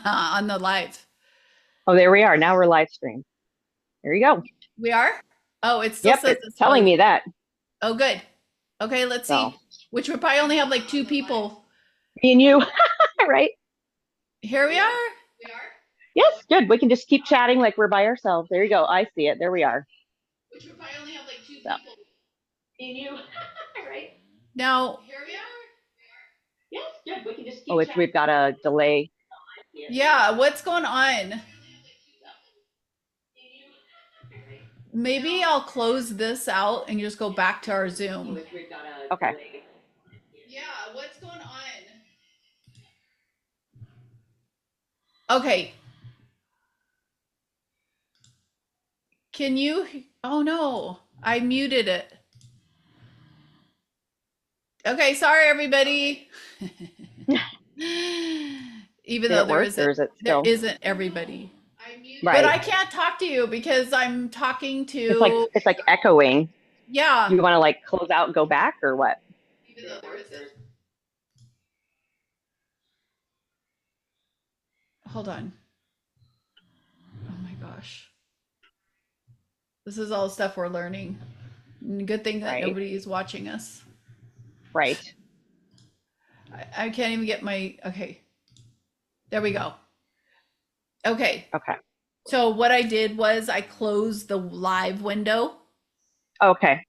on the live. Oh, there we are. Now we're live stream. There you go. We are? Oh, it still Yep, says it's it's telling loading. me that. Oh, good. Okay, let's So see. Which would probably only have like two people. me and you, right? Here we are. Yes, good. We can just keep chatting like we're by ourselves. There you go. I see it. There we are. Which would probably only have like two So people. me and you, right? Now, Here we are. Yes, good. We can just keep. Oh, it's we've got a delay. yeah, what's going on? Maybe I'll close this out and just go back to our Zoom. Okay. Yeah, what's going on? Okay. Can you? Oh no, I muted it. Okay, sorry everybody. Even Did though it work or is it there still? isn't everybody. But Right. I can't talk to you because I'm talking It's like to, echoing. yeah. You want to like close out and go back or what? Even though there isn't. Hold on. Oh my gosh. This is all stuff we're learning. Good thing that Right. nobody is watching us. Right. I can't even get my, okay. There we go. Okay. Okay. So what I did was I closed the live window, Okay.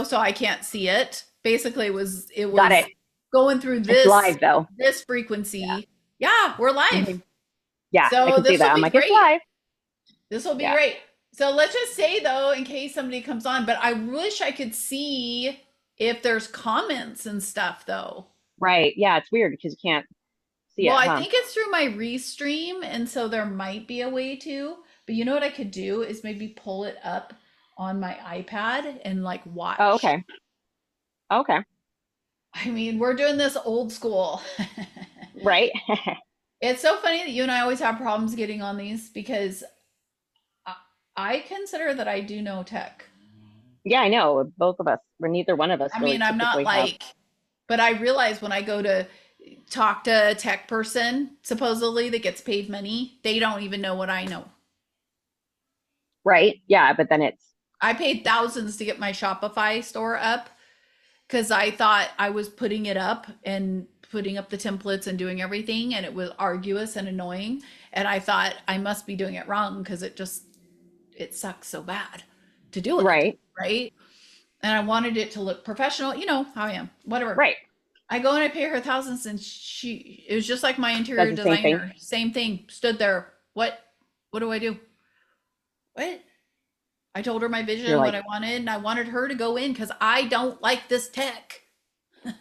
so I can't see it. Basically it Got was it. going through It's this live though. this frequency. Yeah, we're live. Hmm. Yeah, I So can see this will that. I'm be like, it's great. live. This will be Yeah. great. So let's just say though, in case somebody comes on, but I wish I could see if there's comments and stuff though. Right. Yeah, it's weird because you can't see Well, it, I huh? think it's through my restream, and so there might be a way to. But you know what I could do is maybe pull it up on my iPad and like Oh, watch. okay. Okay. I mean, we're doing this old school. Right. It's so funny that you and I always have problems getting on these because I I consider that I do know tech. Yeah, I know. Both of us, we're neither one of us I really mean, I'm not typically have. like, but I realize when I go to talk to a tech person, supposedly that gets paid money, they don't even know what I know. Right. Yeah, but then it's I paid thousands to get my Shopify store up because I thought I was putting it up and putting up the templates and doing everything, and it was arduous and annoying. And I thought I must be doing it wrong because it sucks so bad to do it, right. right? And I wanted it to look professional. You know how I am, whatever. Right. I go and I pay her thousands, and it was just like my Does interior the same thing. designer. Same thing. Stood there. What do I do? What? I told her my You're vision, what like, I wanted, and I wanted her to go in because I don't like this tech. I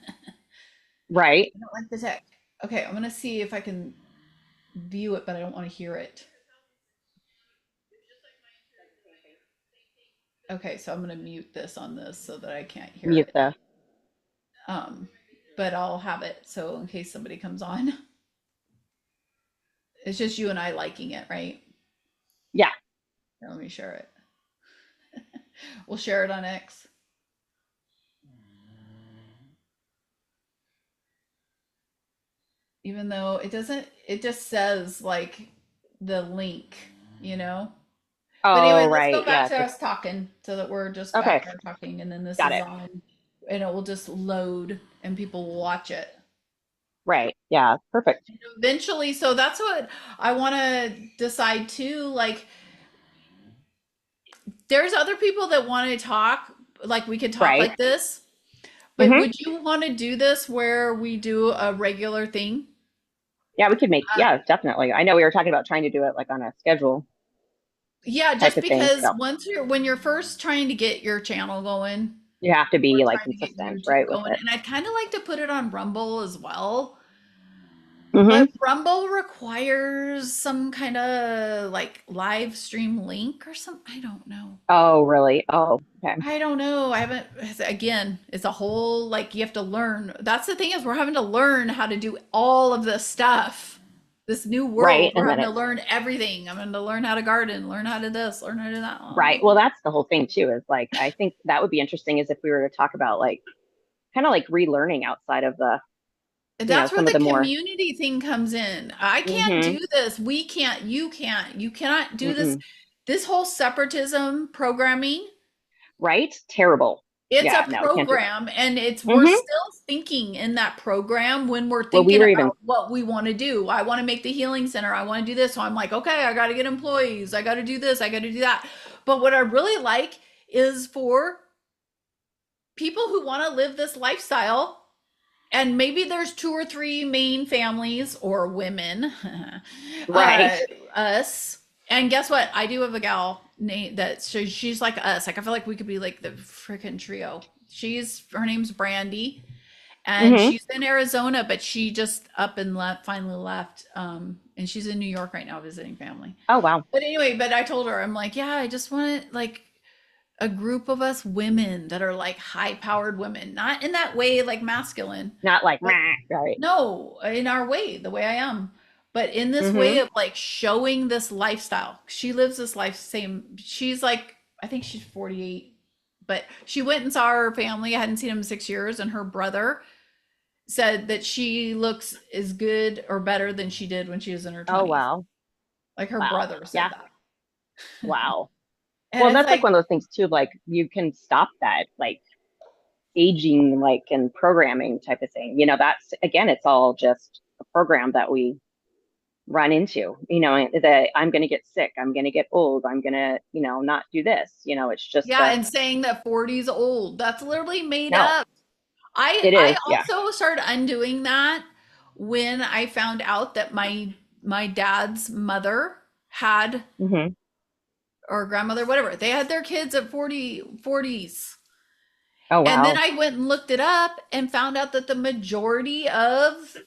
right. don't like the tech. Okay, I'm gonna see if I can view it, but I don't want to hear it. Okay, so I'm gonna mute this on this so that I can't hear Mute it. the. Um, but I'll have it so in case somebody comes on. It's just you and I liking it, right? Yeah. Here, let me share it. We'll share it on X. Even though it doesn't, it just says like the link, you know? But Oh, anyway, let's right. go back Yeah. to us talking so that we're just Okay. back there talking and then this Got is it. on and it will just load and people will watch it. Right. Yeah. Perfect. Eventually, so that's what I want to decide too. Like, there's other people that want to talk, like, we could talk Right. like this, but Hmm. would you want to do this where we do a regular thing? Yeah, we could make. Uh, Yeah, definitely. I know we were talking about trying to do it like on a schedule yeah, type just of thing. because So when you're first trying to get your channel going, you have to or be like trying to get consistent, YouTube right, with going, it. and I'd kind of like to put it on Rumble as well. Hmm. But Rumble requires some kind of like live stream link or something. I don't know. Oh, really? Oh, okay. I don't know. I haven't, again, it's a whole, like, you have to learn. That's the thing is, we're having to learn how to do all of this stuff. This new Right. world, we're And then having to it's learn everything. I'm going to learn how to garden, learn how to this, learn how to do that. right. Well, that's the whole thing too, is like, I think that would be interesting is if we were to talk about like kind of like relearning outside of the That's where some of the the more, community thing comes in. I can't mm-hmm, do this. We can't. You can't. You cannot do this. mm-mm, This whole separatism programming, right? Terrible. it's Yeah, a no, can't do program and it's that. we're Mm-hmm. still thinking in that program when we're Well, we thinking were even, about what we want to do. I want to make the healing center. I want to do this. So I'm like, okay, I got to get employees. I got to do this. I got to do that. But what I really like is for people who want to live this lifestyle, and maybe there's two or three main families or women, right. uh, us. And guess what? I do have a gal name that she's like us. Like I feel like we could be like the freaking trio. Her name's Brandy, and Mm-hmm. she's in Arizona, but she just up and left, finally left. And she's in New York right now visiting family. Oh, wow. But anyway, but I told her, I'm like, yeah, I just want to like a group of us women that are like high powered women, not in that way like masculine, Not like, but meh, right. no, in our way, the way I am, but in this way Mm-hmm. of like showing this lifestyle. She lives this life same. She's like, I think she's 48, but she went and saw her family. I hadn't seen them in 6 years, and her brother said that she looks as good or better than she did when she was in her Oh, 20s. wow. Like her Wow. brother said Yeah. that. Wow. And Well, it's that's like like, one of those things too, like you can stop that, like aging, like and programming type of thing. That's again, it's all just a program that we run into, that I'm going to get sick, I'm going to get old, I'm going to, not do this, it's just yeah, and saying that 40 is old, that's literally made no, up. I it I is. Yeah. also started undoing that when I found out that my dad's mother had, Hmm. or grandmother, whatever, they had their kids at 40s. Oh, And then wow. I went and looked it up and found out that the majority of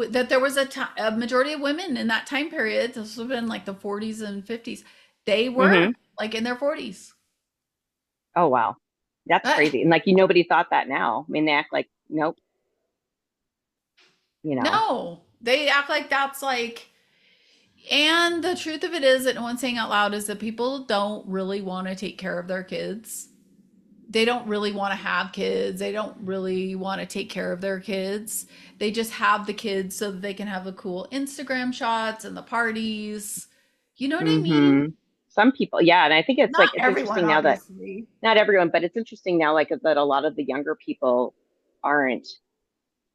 that there was a majority of women in that time period, this would have been like the 40s and 50s, they were Hmm. like in their 40s. Oh, wow. That's Uh, crazy. And like, nobody thought that now. I mean, they act like, nope, you know, no, they act like that's like. And the truth of it is that no one's saying out loud is that people don't really want to take care of their kids. They don't really want to have kids. They don't really want to take care of their kids. They just have the kids so that they can have the cool Instagram shots and the parties. You know what I mean? hmm some people, yeah. And I think it's like, Not it's everyone, interesting now that obviously. not everyone, but it's interesting now, like that a lot of the younger people aren't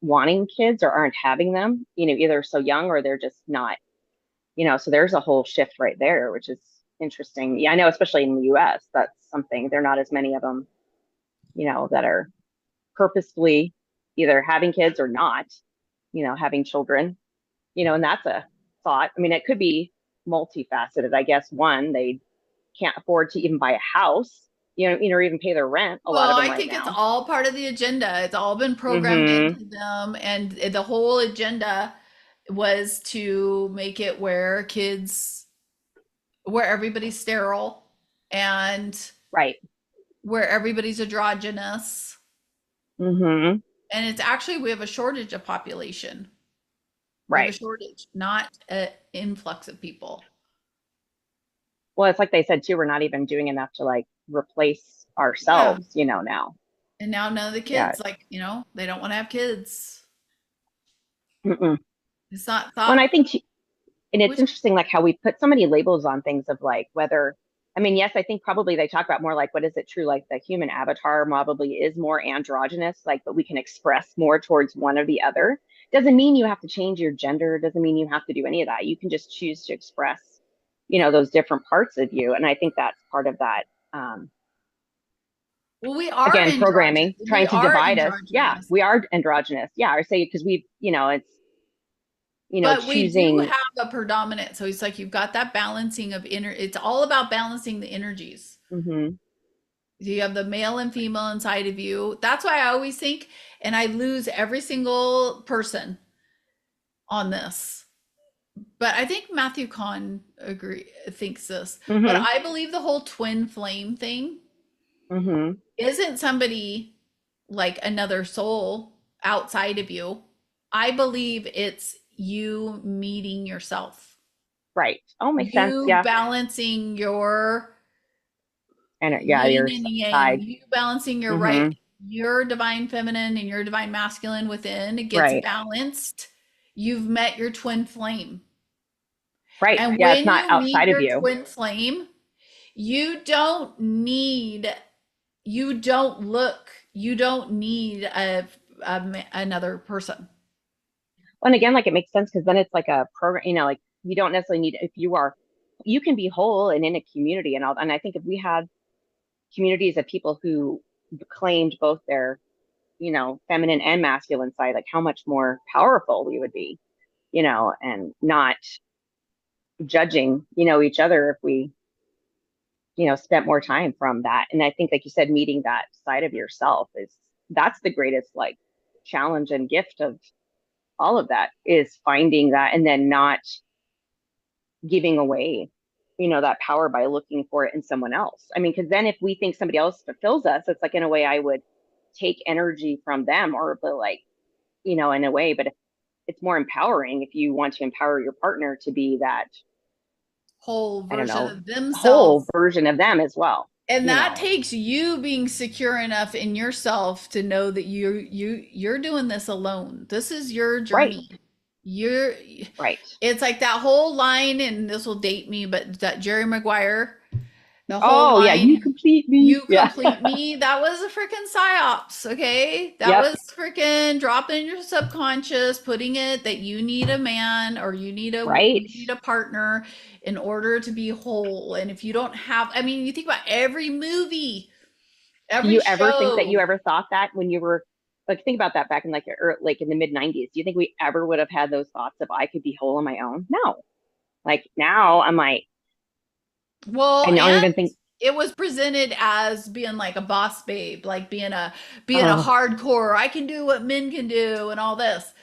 wanting kids or aren't having them, either so young or they're just not, so there's a whole shift right there, which is interesting. Yeah, I know, especially in the US, that's something. There are not as many of them, that are purposefully either having kids or not, having children, and that's a thought. I mean, it could be multifaceted. I guess one, they can't afford to even buy a house, or even pay their rent, a lot Well, of them I right think it's now. all part of the agenda. It's all been programmed Mm-hmm. into them. And the whole agenda was to make it where everybody's sterile and Right. where everybody's androgynous. Mm-hmm. And it's actually, we have a shortage of population. We have a Right. shortage, not an influx of people. Well, it's like they said too, we're not even doing enough to like replace Yeah. ourselves, now. And now none of the Yeah. kids, like, they don't want to have kids. Mm-mm. It's not Well, and thought, I think and it's which, interesting like how we put so many labels on things of like whether, I mean, yes, I think probably they talk about more like what is it true, like the human avatar probably is more androgynous, like, but we can express more towards one or the other. Doesn't mean you have to change your gender, doesn't mean you have to do any of that. You can just choose to express, those different parts of you. And I think that's part of that. um well, we are Again, androgynous. programming We trying to are divide us. Yeah, androgynous. we are androgynous. Yeah, I say because we, it's, But we do choosing. have a predominant. So it's like you've got that balancing of it's all about balancing the energies. Hmm. You have the male and female inside of you. That's why I always think, and I lose every single person on this. But I think Matthew Kahn thinks this. But Hmm. I believe the whole twin flame thing Hmm. isn't somebody like another soul outside of you. I believe it's you meeting yourself. Right. Oh, makes sense. You Yeah. balancing your And yeah, yin your and yang, side. you balancing your Hmm. right. your divine feminine and your divine masculine within gets Right. balanced, you've met your twin flame. Right. And Yeah, it's when not you meet outside of your you. twin flame, you don't need, you don't look, you don't need another person. And again, like it makes sense because then it's like a program, like you don't necessarily need, if you are, you can be whole and in a community and all. And I think if we had communities of people who claimed both their, feminine and masculine side, like how much more powerful we would be, and not judging, each other if we, spent more time from that. And I think, like you said, meeting that side of yourself that's the greatest like challenge and gift of all of that is finding that and then not giving away, that power by looking for it in someone else. I mean, because then if we think somebody else fulfills us, it's like in a way I would take energy from them or but like, in a way, but if it's more empowering if you want to empower your partner to be that, Whole I don't version know, of whole themselves. version of them as well, And you that know. takes you being secure enough in yourself to know that you're doing this alone. This is your Right, journey. You're right. it's like that whole line, and this will date me, but that Jerry Maguire, the whole Oh yeah, you line, complete me. you Yeah. complete me, that was a freaking psyops, okay? That Yep. was freaking dropping in your subconscious, putting it that you need a man or Right. you need a partner in order to be whole. And if you don't have, I mean, you think about every movie, Do every you ever think that you show. ever thought that when you were like think about that back in like in the mid 90s? Do you think we ever would have had those thoughts of I could be whole on my own? No. Like now I'm like Well, I don't and even think it was presented as being like a boss babe, like being a oh hardcore, I can do what men can do and all this.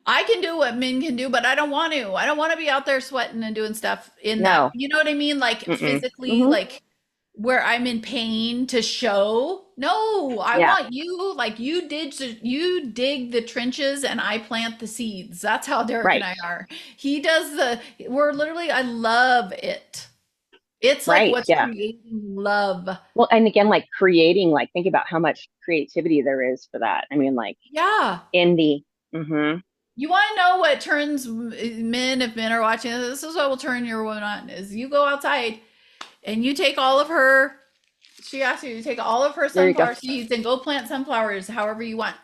I can do what men can do, but I don't want to. I don't want to be out there sweating and doing stuff in that. no. You know what I mean? Like Mm-mm. physically, Hmm. like where I'm in pain to show. No, I Yeah. want you like you dig the trenches and I plant the seeds. That's how Derek and Right. I are. He does we're literally I love it. It's like Right. what's Yeah. creating love. Well, and again, like creating, like think about how much creativity there is for that. I mean, like Yeah. in the mm-hmm. You want to know what turns men, if men are watching this, is what will turn your woman on, is you go outside and you take all of her, she asked you to take all of her There you go. sunflower seeds and go plant sunflowers however you want.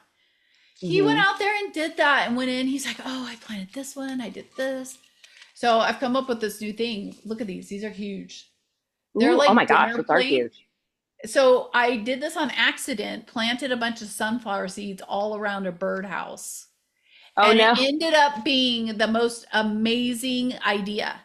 He went Mm-hmm. out there and did that and went in. He's like, oh, I planted this one. I did this. So I've come up with this new thing. Look at these. These are huge. They're Ooh, oh my like gosh, dinner those are plate. huge. So I did this on accident, planted a bunch of sunflower seeds all around a birdhouse. Oh And it no. ended up being the most amazing idea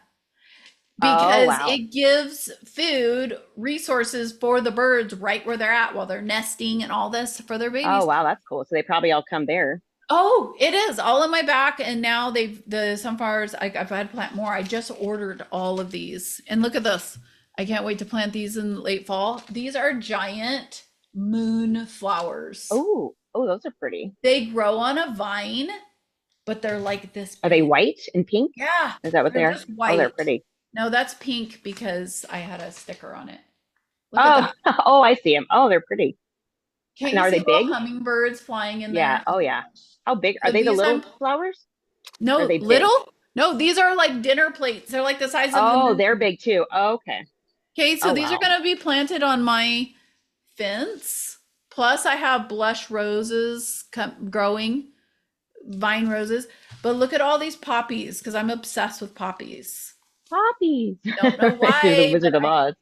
Oh because wow. it gives food resources for the birds right where they're at while they're nesting and all this for their Oh babies. wow, that's cool. So they probably all come there. Oh, it is all in my back. And now the sunflowers, I've had to plant more. I just ordered all of these. And look at this. I can't wait to plant these in late fall. These are giant moon flowers. Oh, oh, those are pretty. They grow on a vine, but they're like this Are they big. white and pink? Yeah, Is that what they they're are? just Oh, they're white. pretty. No, that's pink because I had a sticker on it. Look at Oh, that. oh, I see them. Oh, they're pretty. Can't And you are see they little big? hummingbirds flying in Yeah. there? Oh Oh, my yeah. gosh. How big are So they? The these little I'm flowers? Or are no they big? little? No, these are like dinner plates. They're like the size of the Oh, they're moon. big too. Oh, okay. Okay, so Oh, these are wow. gonna be planted on my fence. Plus, I have blush roses growing, vine roses. But look at all these poppies because I'm obsessed with poppies. Poppies. Don't know You're the why, but Wizard of Oz.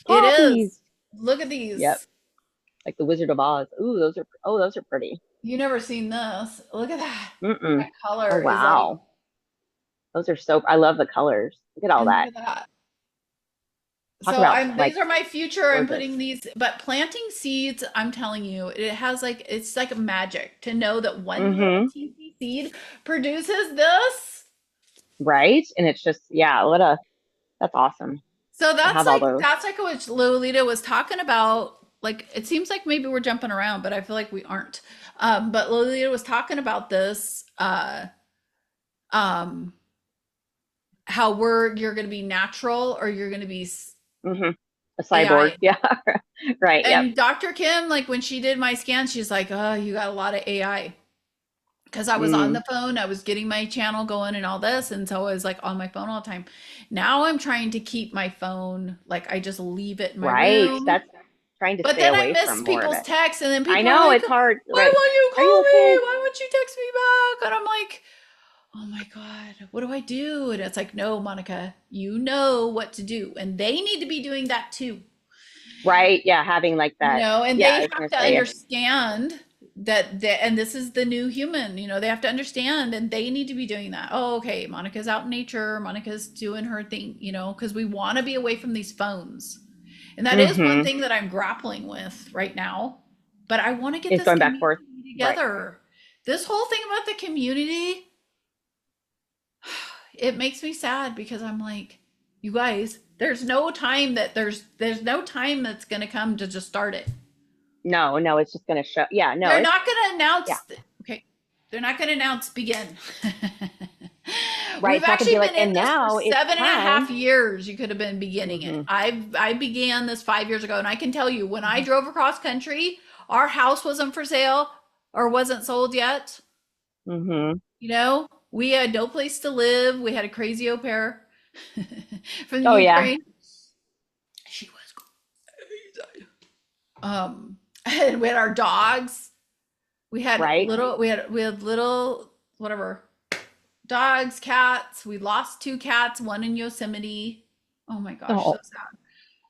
it is. Poppies. Look at Yep. these. Like the Wizard of Oz. Ooh, those are pretty. You never seen this. Look at that. Mm-mm. That Oh, color is like, wow. Those are so, I love the colors. Look at all and look that. at that. Talk So about these like are my future. I'm gorgeous. putting these, but planting seeds, I'm telling you, it has like, it's like magic to know that one little Mm-hmm. teensy seed produces this. Right? And it's just, yeah, that's awesome So to have all those. that's like what Lolita was talking about. Like, it seems like maybe we're jumping around, but I feel like we aren't. But Lolita was talking about this, um, how you're going to be natural or you're going to be Mm-hmm. A AI. cyborg. Yeah. Right. Yep. And Dr. Kim, like when she did my scan, she's like, "Oh, you got a lot of AI." Because I was on Mm, the phone, I was getting my channel going and all this, and so I was like on my phone all the time. Now I'm trying to keep my phone, like I just leave it in my right. room. That's trying to But stay then I away miss from more of people's it. texts, and then I people are know like, it's hard. "Why Right. won't you Are you call me? okay? Why won't you text me back?" And I'm like, "Oh my God, what do I do?" And it's like, "No, Monica, you know what to do, and they need to be doing that too." Right. Yeah. Having like that. And Yeah. they I was have gonna to say if understand and this is the new human, they have to understand and they need to be doing that. Oh, okay, Monica's out in nature, Monica's doing her thing, because we want to be away from these phones. And that is one mm-hmm, thing that I'm grappling with right now. But I want to get is this going back and forth. community Right. together. This whole thing about the community, it makes me sad because I'm like, you guys, there's no time that's going to come to just start it. No, no, it's just gonna show. Yeah, no, They're it's not going to yeah. announce, okay, they're not going to announce begin. Right. We've It's not gonna be actually like, been in and this for now it's seven and a half time. years. You could have been beginning it. Mm-hmm. I began this 5 years ago, and I can tell you, when I drove across country, our house wasn't for sale or wasn't sold yet. Mm-hmm. We had no place to live. We had a crazy au pair from the Oh yeah. Ukraine. She was crazy. And we had our dogs. Right. We had little whatever dogs, cats. We lost two cats, one in Yosemite. Oh my gosh, so Oh, sad.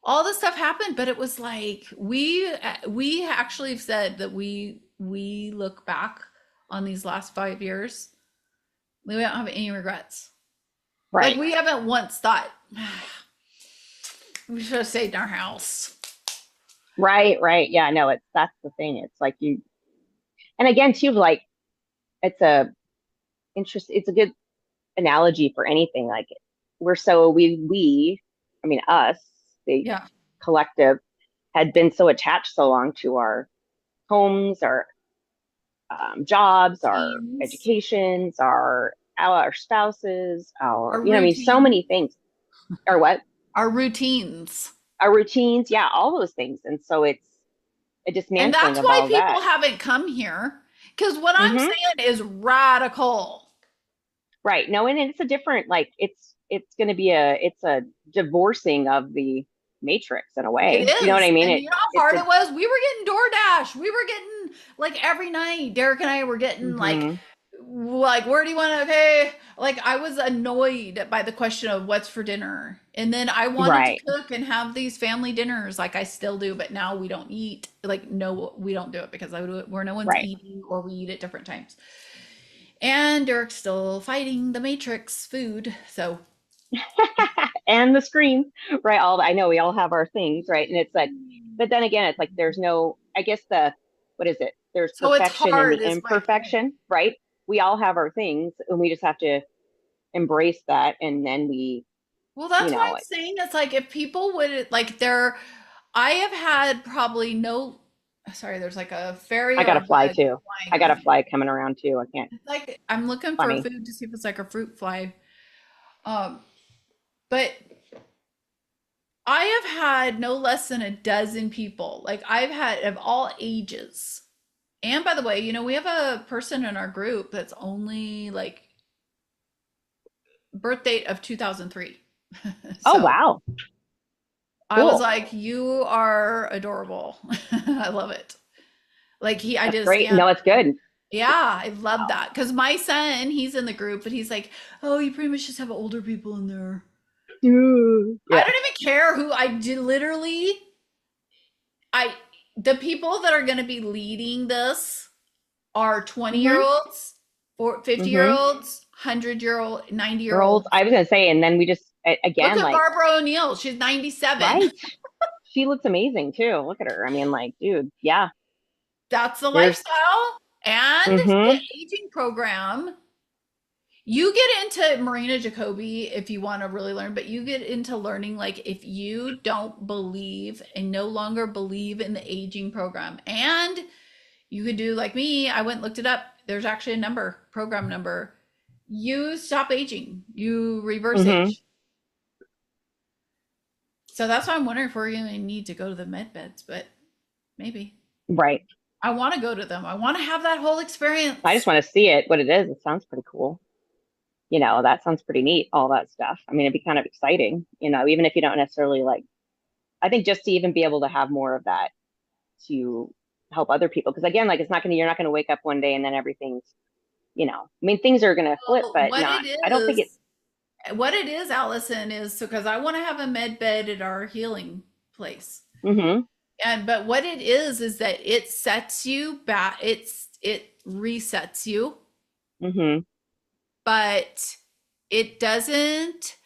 All this stuff happened, but it was like we actually have said that we look back on these last 5 years. We don't have any regrets. Like right. we haven't once thought we should have stayed in our house. Right. Right. Yeah. No, that's the thing. It's like you, and again, too, like it's a it's a good analogy for anything. Like I mean, us, the Yeah. collective, had been so attached so long to our homes, our jobs, our Teams, educations, our spouses, our I mean, so many routine, things. Or what? our routines. Our routines, yeah, all those things. And so it's a And dismantling that's of why all people that. haven't come here. Because what I'm Hmm. saying is radical. Right. No, and it's a different, like it's going to be it's a divorcing of the matrix in a It way. You know what I is. mean? And you know how It's hard a it was? We were getting DoorDash. We were getting like every night. Derek and I were getting hmm like where do you want to pay? Like I was annoyed by the question of what's for dinner. And then I wanted to right. cook and have these family dinners like I still do, but now we don't eat. Like no, we don't do it because I do it where no one's Right. eating or we eat at different times. And Derek's still fighting the Matrix food. So And the screens, right? I know we all have our things, right? And it's like, but then again, it's like there's no, I guess what is it? There's so it's perfection in hard the is my point. imperfection, right? We all have our things and we just have to embrace that. And then Well, you that's why know, I'm saying it's like if people would like there I have had probably no sorry, there's like a fairy I or got a a fly bug too. flying I got over a here. fly coming around too. I can't, It's like I'm looking for funny. food to see if it's like a fruit fly. Um, but I have had no less than a dozen people. Like I've had of all ages. And by the way, we have a person in our group that's only like birth date of 2003. Oh, So wow. I was Cool. like, you are adorable. I love it. Like I That's did a great. scan. No, it's good. Yeah, I love Wow. that. Because my son, he's in the group, but he's like, oh, you pretty much just have older people in there. Ooh. I Yeah. don't even care who I did literally. I the people that are gonna be leading this are 20 year Hmm. olds, or 50-year Hmm. olds, 100-year-old, 90-year Girls, olds. I was gonna say, and then we just Look again, at like, Barbara O'Neill. She's 97. right? She looks amazing too. Look at her. I mean, like, dude, yeah. That's the There's lifestyle. And the hmm aging program. You get into Marina Jacoby if you want to really learn, but you get into learning like if you don't believe and no longer believe in the aging program. And you could do like me, I went and looked it up. There's actually a program number. You stop aging, you reverse hmm age. So that's why I'm wondering if we're going to need to go to the med beds, but maybe. Right. I want to go to them. I want to have that whole I just experience. want to see it, what it is. It sounds pretty cool. That sounds pretty neat, all that stuff. I mean, it'd be kind of exciting, even if you don't necessarily like, I think just to even be able to have more of that to help other people. Because again, like you're not going to wake up one day and then everything's, I mean, things are going to flip, Well, but not, I don't think it, what it is, Allison, is so because I want to have a med bed at our healing place. mm-hmm, But what it is that it sets you back, it resets you, mm-hmm, but it doesn't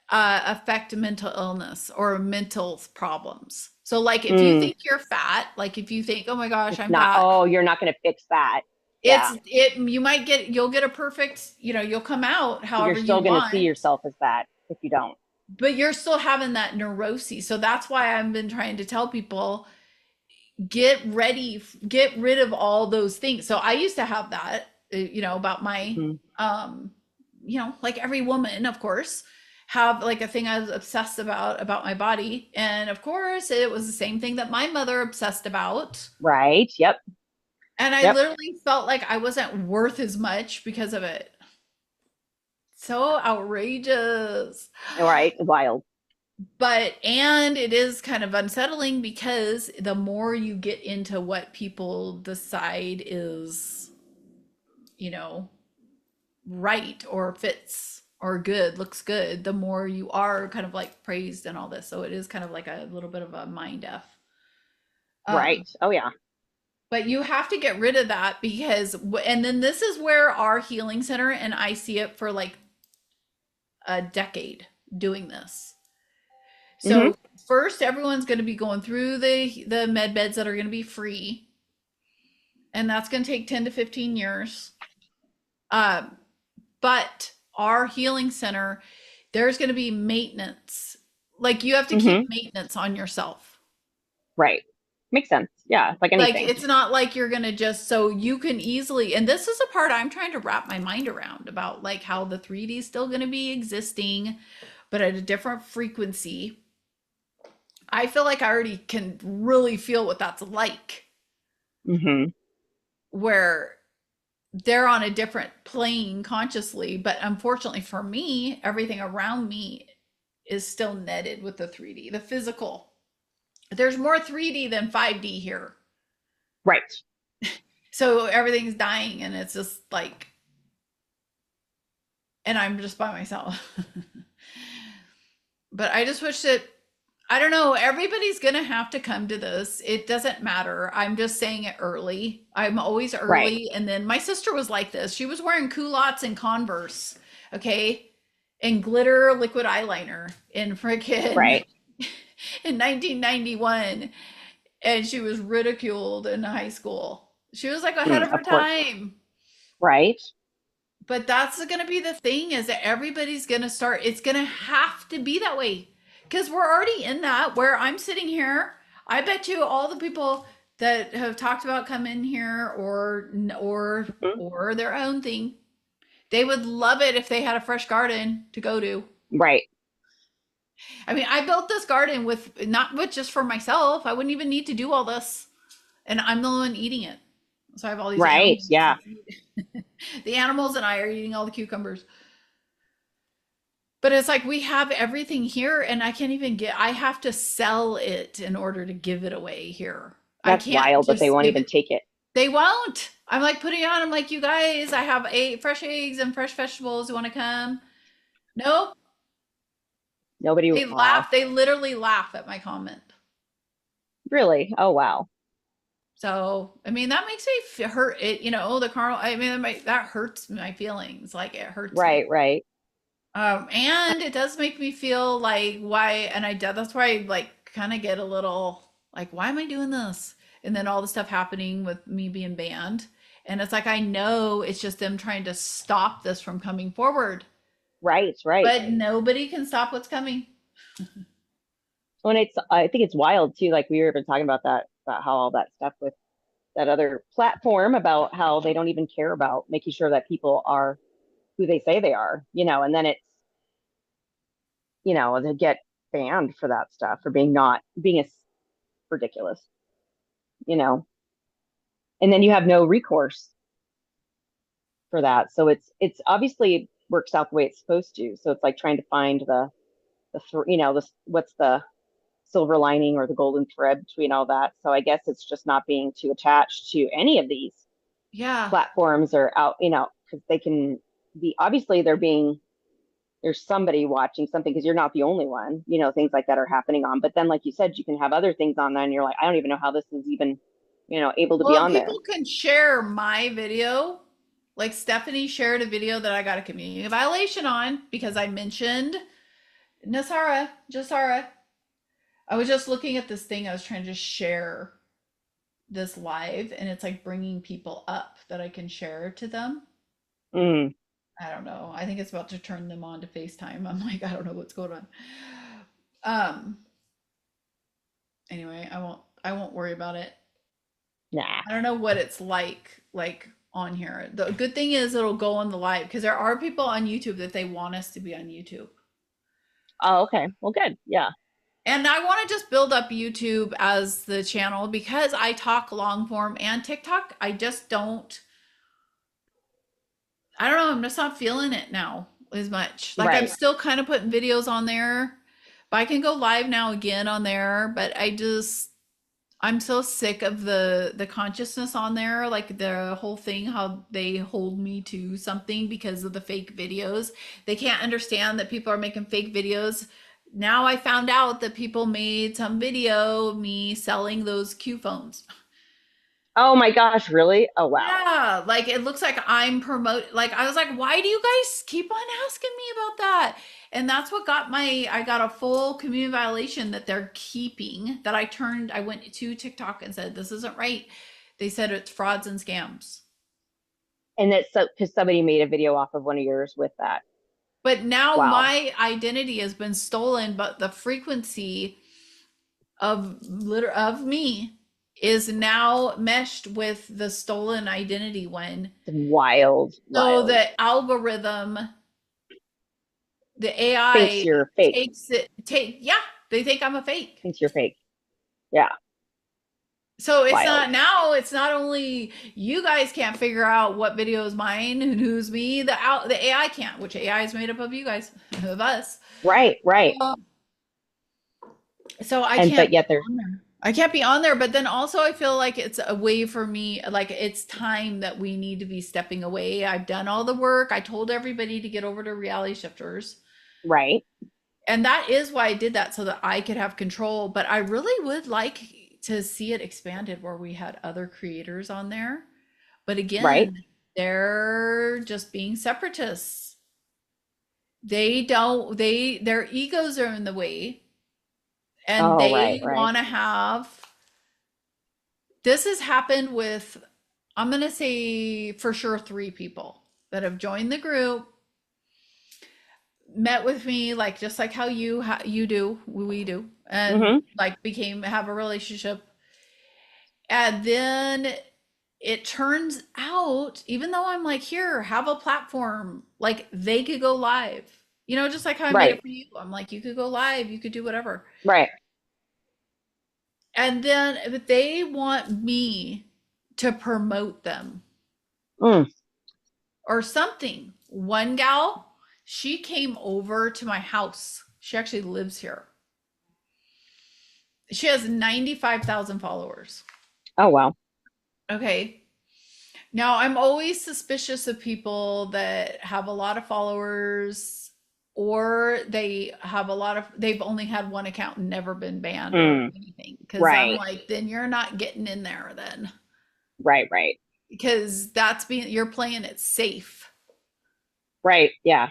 affect mental illness or mental problems. So like if you mm, think you're fat, like if you think, oh my gosh, it's I'm not, fat, oh, you're not going to fix that. Yeah. you might you'll get a perfect, you'll come out But you're however you still going to see want, yourself as that if you don't. but you're still having that neuroses. So that's why I've been trying to tell people get rid of all those things. So I used to have that, about my, Mm-hmm. um, like every woman, of course, have like a thing I was obsessed about my body. And of course, it was the same thing that my mother obsessed about. Right. Yep. And I Yep. literally felt like I wasn't worth as much because of it. So outrageous. Right. Wild. And it is kind of unsettling because the more you get into what people decide is, you know, right or fits or good, looks good, the more you are kind of like praised and all this. So it is kind of like a little bit of a mind F. Um, Right. Oh, yeah. but you have to get rid of that because, and then this is where our healing center, and I see it for like a decade doing this. Mm-hmm. So first, everyone's going to be going through the med beds that are going to be free, and that's going to take 10 to 15 years. Um, but our healing center, there's going to be maintenance. Like you have to keep Mm-hmm. maintenance on yourself. Right. Makes sense. Yeah. Like Like anything. it's not like you're going to just so you can easily, and this is a part I'm trying to wrap my mind around about like how the 3D is still going to be existing, but at a different frequency. I feel like I already can really feel what that's like, Mm-hmm. where they're on a different plane consciously. But unfortunately for me, everything around me is still netted with the 3D, the physical. There's more 3D than 5D here. Right. So everything's dying and it's just like, and I'm just by myself. But I just wish that I don't know. Everybody's going to have to come to this. It doesn't matter. I'm just saying it early. I'm always Right. early. And then my sister was like this. She was wearing culottes and Converse, okay, and glitter liquid eyeliner in freaking Right. in 1991. And she was ridiculed in high school. She was like ahead Mm, of her of course. time. Right. But that's going to be the thing is that everybody's going to start, it's going to have to be that way because we're already in that where I'm sitting here. I bet you all the people that have talked about come in here Mhm. or their own thing, they would love it if they had a fresh garden to go to. Right. I mean, I built this garden with not with just for myself. I wouldn't even need to do all this, and I'm the one eating it. So I have all these Right. animals. Yeah. The animals and I are eating all the cucumbers. But it's like we have everything here and I can't even I have to sell it in order to give it away here. I That's can't wild that they just won't give even it. take it. They won't. I'm like putting it on. I'm like, you guys, I have fresh eggs and fresh vegetables. You want to come? Nope. Nobody, They wow. laugh. They literally laugh at my comment. Really? Oh, wow. So, I mean, that makes me hurt. The carnal, I mean, that hurts my feelings. Like, it hurts me. Right. Right. And it does make me feel like why, and that's why I like kind of get a little like, why am I doing this? And then all the stuff happening with me being banned. And it's like, I know it's just them trying to stop this from coming forward, Right. Right. but nobody can stop what's coming. When I think it's wild too. Like we were even talking about that, about how all that stuff with that other platform about how they don't even care about making sure that people are who they say they are, and then it's, they get banned for that stuff, for being not being a ridiculous, you know, and then you have no recourse for that. So it's obviously works out the way it's supposed to. So it's like trying to find the what's the silver lining or the golden thread between all that. So I guess it's just not being too attached to any of these Yeah. platforms or out, because they can be obviously there's somebody watching something because you're not the only one, things like that are happening on. But then, like you said, you can have other things on there and you're like, I don't even know how this is even, able to be Well, on there. people can share my video. Like Stephanie shared a video that I got a community violation on because I mentioned Jasara. I was just looking at this thing. I was trying to share this live, and it's like bringing people up that I can share to them. Mm, I don't know. I think it's about to turn them on to FaceTime. I'm like, I don't know what's going on. Um, anyway, I won't worry about it. nah. I don't know what it's like on here. The good thing is it'll go on the live because there are people on YouTube that they want us to be on YouTube. Oh, okay. Well, good. Yeah. And I want to just build up YouTube as the channel because I talk long form and TikTok. I don't know, I'm just not feeling it now as much. Like I'm Right. still kind of putting videos on there, but I can go live now again on there, but I'm so sick of the consciousness on there, like the whole thing, how they hold me to something because of the fake videos. They can't understand that people are making fake videos. Now I found out that people made some video of me selling those Q phones. Oh my gosh, really? Oh wow. Yeah, like it looks like I'm promote like I was like, why do you guys keep on asking me about that? And that's what I got a full community violation that they're keeping that I went to TikTok and said this isn't right. They said it's frauds and scams. And that's so because somebody made a video off of one of yours with that. But now Wow. my identity has been stolen, but the frequency of me is now meshed with the stolen identity one. It's wild, So wild. the algorithm, the Thinks AI you're fake. yeah, they think I'm a fake. Thinks you're fake. Yeah. So Wild. it's not only you guys can't figure out what video is mine and who's me, the AI can't, which AI is made up of you guys, of us. Right, right. So I And can't but be yet there's on there. I can't be on there, but then also I feel like it's a way for me, like it's time that we need to be stepping away. I've done all the work. I told everybody to get over to reality shifters. right, And that is why I did that so that I could have control. But I really would like to see it expanded where we had other creators on there. But right. again, they're just being separatists. They don't, their egos are in the way and Oh, right, they right. want to have, this has happened with, I'm going to say for sure 3 people that have joined the group, met with me like just like how you do, we do, and Mm-hmm. like have a relationship. And then it turns out, even though I'm like, here, have a platform, like they could go live, just like how I made it Right, for you. I'm like, you could go live, you could do whatever. right. And then if they want me to promote them Mm. or something. One gal, she came over to my house. She actually lives here. She has 95,000 followers. Oh, wow. Okay. Now, I'm always suspicious of people that have a lot of followers or they've only had one account and never been banned or Mm. anything. Cause I'm Right, like, then you're not getting in there then. right, right, Because you're playing it safe. right. Yeah.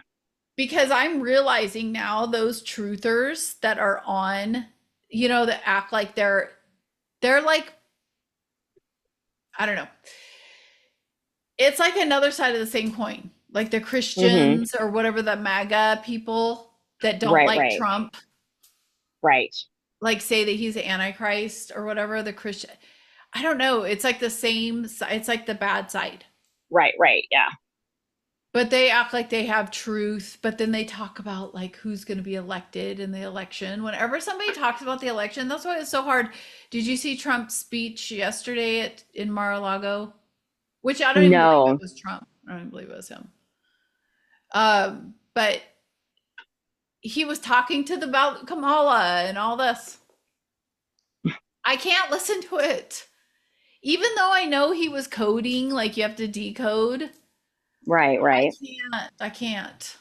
Because I'm realizing now those truthers that are on, that act like they're like, I don't know. It's like another side of the same coin. Like the Mm-hmm. Christians or whatever, the MAGA people that don't Right, like right, Trump, right, like say that he's the Antichrist or whatever, the Christian. I don't know. It's like the same, it's like the bad side. right, right. Yeah. But they act like they have truth, but then they talk about like who's going to be elected in the election. Whenever somebody talks about the election, that's why it's so hard. Did you see Trump's speech yesterday in Mar-a-Lago? Which I don't even believe it No, was Trump. I don't even believe it was him. But he was talking to the about Kamala and all this. I can't listen to it. Even though I know he was coding, like you have to decode, right, I right. can't. I can't.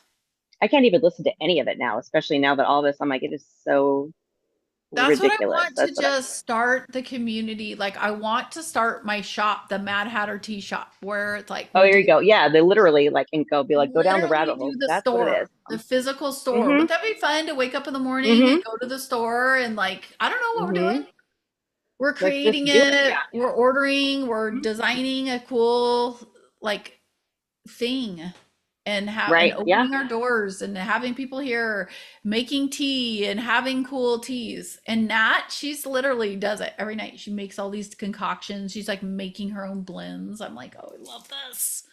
I can't even listen to any of it now, especially now that all this, I'm like, it is so That's what I ridiculous. want to That's what I, just start the community. Like I want to start my shop, the Mad Hatter Tea Shop, where it's like oh, we here do you go. Yeah, they literally like and go be like, go down the rabbit literally do hole. the That's what it is. store, the physical store. Mm-hmm. Wouldn't that be fun to wake up in the morning and Mm-hmm. go to the store and like I don't know what we're Mm-hmm. doing. We're Let's just creating do it. it, Yeah. we're ordering, we're Mhm. designing a cool like thing and Right. Yeah. opening our doors and having people here making tea and having cool teas. And Nat, she's literally does it every night. She makes all these concoctions. She's like making her own blends. I'm like, oh, I love this.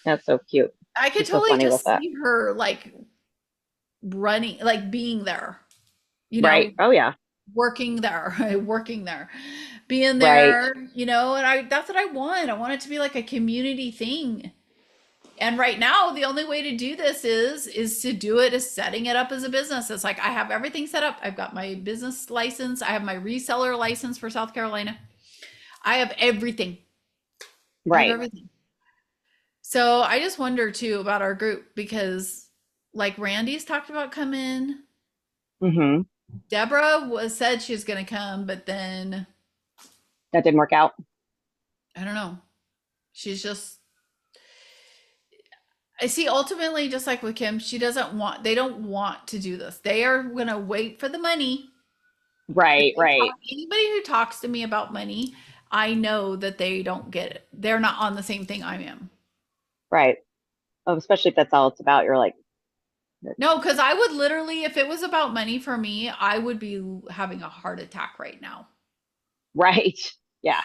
That's so cute. I could She's so totally funny with just that. see her like running, like being there, you Right. know, Oh yeah. working there, working there, being Right. there, and that's what I want. I want it to be like a community thing. And right now, the only way to do this is to do it is setting it up as a business. It's like I have everything set up. I've got my business license. I have my reseller license for South Carolina. I have everything. I have Right. everything. So I just wonder too about our group because like Randy's talked about coming. Mm-hmm. Deborah was said she was gonna come, but then That didn't work out. I don't know. She's just I see ultimately just like with Kim, they don't want to do this. They are gonna wait for the money. Right. Right. Anybody who talks to me about money, I know that they don't get it. They're not on the same thing I am. Right. Oh, especially if that's all it's about. You're like, No, because I would literally, if it was about money for me, I would be having a heart attack right now. right. Yeah.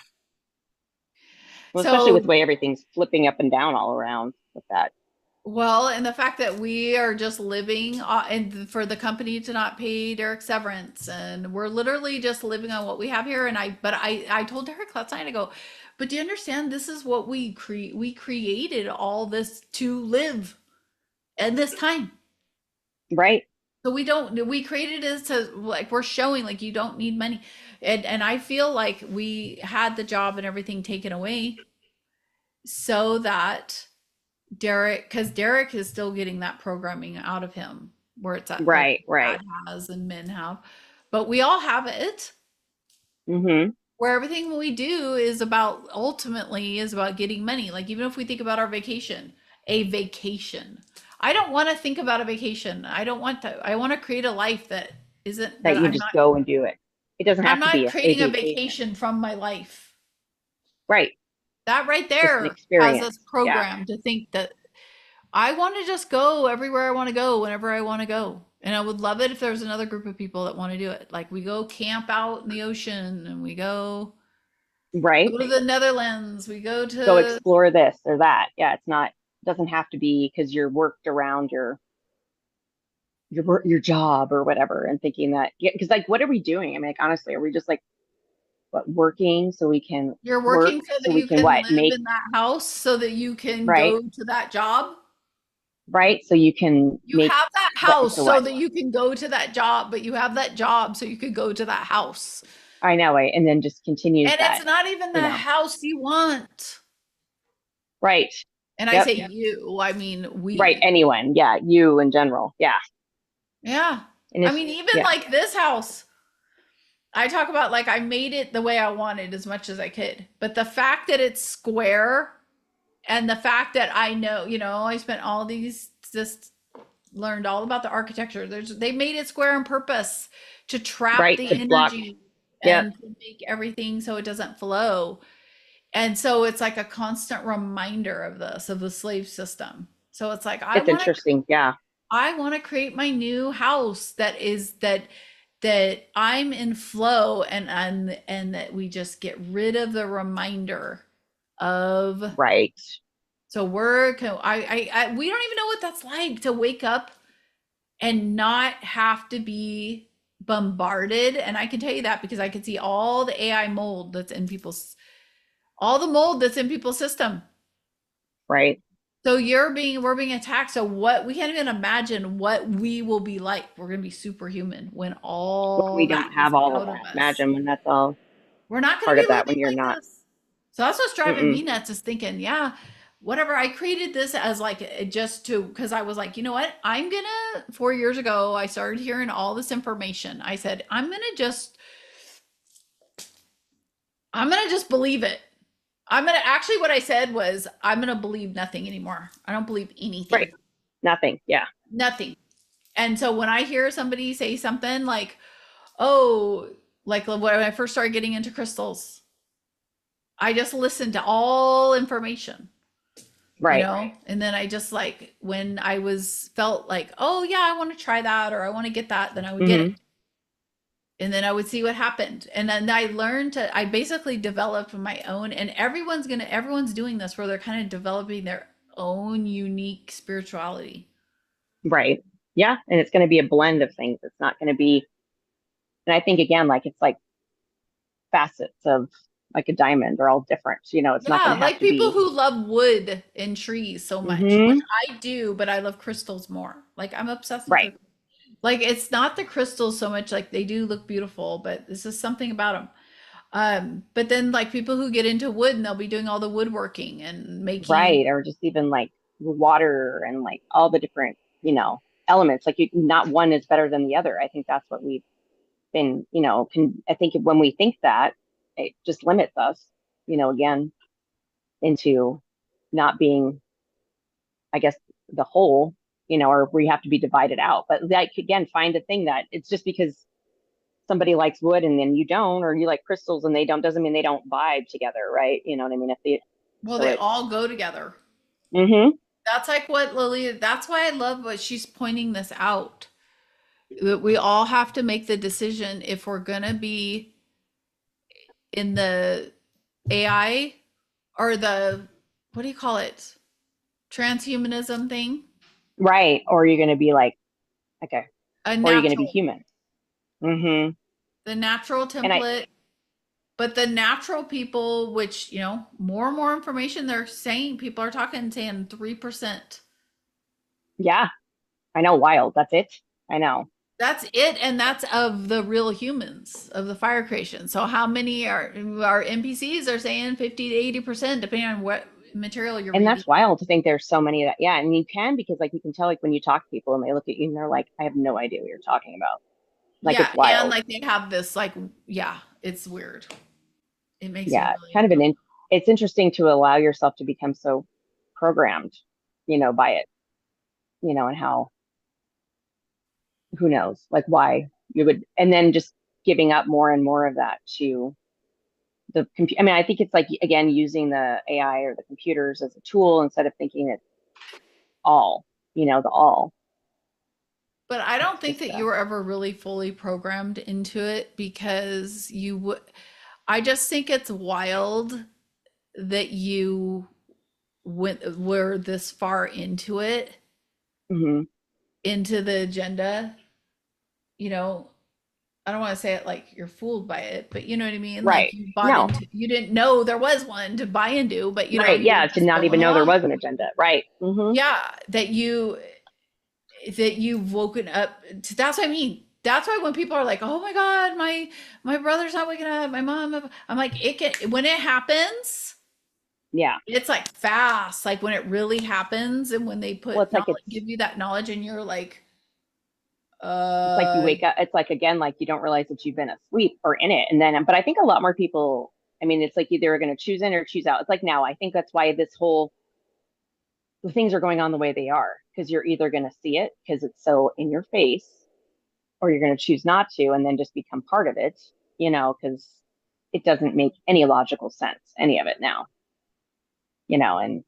Well, especially with So, the way everything's flipping up and down all around with that. well, and the fact that we are just living and for the company to not pay Derek severance, and we're literally just living on what we have here. But I told Derek last night, I go, but do you understand? This is what we created all this to live at this time. Right. So we created it to like we're showing like you don't need money. And I feel like we had the job and everything taken away so that because Derek is still getting that programming out of him where it's at like Right. Right. dad has and men have. But we all have it Mm-hmm. where everything we do is about ultimately is about getting money. Like even if we think about our vacation, a vacation. I don't want to think about a vacation. I don't want to. I want to create a life that isn't That that you just go and do it. It doesn't I'm have to not be a creating a vacation. vacation from my life. Right. That right Just an there has experience. us Yeah. programmed to think that I want to just go everywhere I want to go whenever I want to go. And I would love it if there's another group of people that want to do it. Like we go camp out in the ocean and we go Right. to the Netherlands. We go Go to explore this or that. Yeah. It's not, doesn't have to be because you're worked around your job or whatever and thinking that, yeah, because like, what are we doing? I mean, like, honestly, are we just like, what, working so we can you're work working so so that we you can can what live make in that house so that you can right go to that job. right so you can You make have that what house so so what that you can go to that job, but you have that job so you could go to that house. I know right and then just continues And that it's not even you the know house you want. right And I yep say you, I mean right we. anyone yeah you in general yeah Yeah. and I it's mean, even yeah like this house, I talk about like I made it the way I wanted as much as I could. But the fact that it's square and the fact that I know, I spent all these just learned all about the architecture. They made it square on purpose to trap right the to block energy yep and to make everything so it doesn't flow. And so it's like a constant reminder of this, of the slave system. So it's like it's interesting yeah I want to create my new house that I'm in flow and that we just get rid of the reminder of right So we don't even know what that's like to wake up and not have to be bombarded. And I can tell you that because I can see all the AI mold that's in all the mold that's in people's system. Right. So we're being attacked. So we can't even imagine what we will be like. We're going to be superhuman when When all we that don't is have all of out of that. us. Imagine when that's all We're not going part to of be that, when living you're like not. this. So that's what's driving Mm-mm. me nuts is thinking, yeah, whatever. I created this as like just to, because I was like, you know what? 4 years ago, I started hearing all this information. I said, I'm going to just believe it. Actually, what I said was, I'm going to believe nothing anymore. I don't believe Right. anything, Nothing. Yeah. nothing. And so when I hear somebody say something like, oh, like when I first started getting into crystals, I just listened to all information, Right. and then I just like when I was felt like, oh yeah, I want to try that or I want to get that, then I would get it. Mm-hmm. And then I would see what happened. And then I basically developed my own, and everyone's doing this where they're kind of developing their own unique spirituality. Right. Yeah. And it's going to be a blend of things. It's not going to be, and I think again, like it's like facets of like a diamond. They're all different. It's not Yeah, going to have like to people be. who love wood and trees so much, which Mm-hmm. I do, but I love crystals more. Like I'm obsessed with Right. the like it's not the crystals so much, like they do look beautiful, but this is something about them. But then like people who get into wood and they'll be doing all the woodworking and making. Right. Or just even like water and like all the different, elements. Like not one is better than the other. I think that's what we've been, I think when we think that, it just limits us, again, into not being, I guess, the whole, or we have to be divided out. But like again, find a thing that it's just because somebody likes wood and then you don't, or you like crystals and they don't, doesn't mean they don't vibe together, right? You know what I mean? If they, Well, so they it's, all go together. mm-hmm, That's like what Lily, that's why I love what she's pointing this out. That we all have to make the decision if we're going to be in the AI or what do you call it? Transhumanism thing, right. Or you're going to be like, okay, a or you're going to be natural, human. Mm-hmm. the natural And template. But the natural people, which, more and more information they're saying, people are talking, saying 3%. yeah, I know, wild. That's it. I know. That's it. And that's of the real humans of the fire creation. So how many are NPCs are saying 50 to 80%, depending on what material you're And reading. that's wild to think there's so many that, yeah. And you can, because like you can tell, like when you talk to people and they look at you and they're like, I have no idea what you're talking about. Like Yeah. it's And wild. like they have this, like, yeah, it's weird. It makes me Yeah. really Kind of uncomfortable. it's interesting to allow yourself to become so programmed, by it, and how, who knows, like why you would, and then just giving up more and more of that to the computer. I mean, I think it's like, again, using the AI or the computers as a tool instead of thinking it's all, the all. But I don't It's think just, that you were ever really fully programmed into it because you would. I just think it's wild that you were this far into it, mhm. into the agenda. You know, I don't want to say it like you're fooled by it, but you know what I mean? Like Right. you bought No. into, you didn't know there was one to buy into, but Right. you were Yeah. To just not even going know there along. was an agenda. Right. Yeah, that you've woken up to, that's what I mean. That's why when people are like, "Oh my God, my brother's not waking up, my mom," I'm like, it can when it happens, Yeah. it's like fast. Like when it really happens, and when they Well, put it's like knowledge, give you that knowledge, and you're like, it's like you uh, wake up. It's like, again, like you don't realize that you've been asleep or in it. And then, but I think a lot more people, I mean, it's like either are going to choose in or choose out. It's like now, I think that's why this whole, the things are going on the way they are, because you're either going to see it because it's so in your face, or you're going to choose not to and then just become part of it, because it doesn't make any logical sense, any of it now, and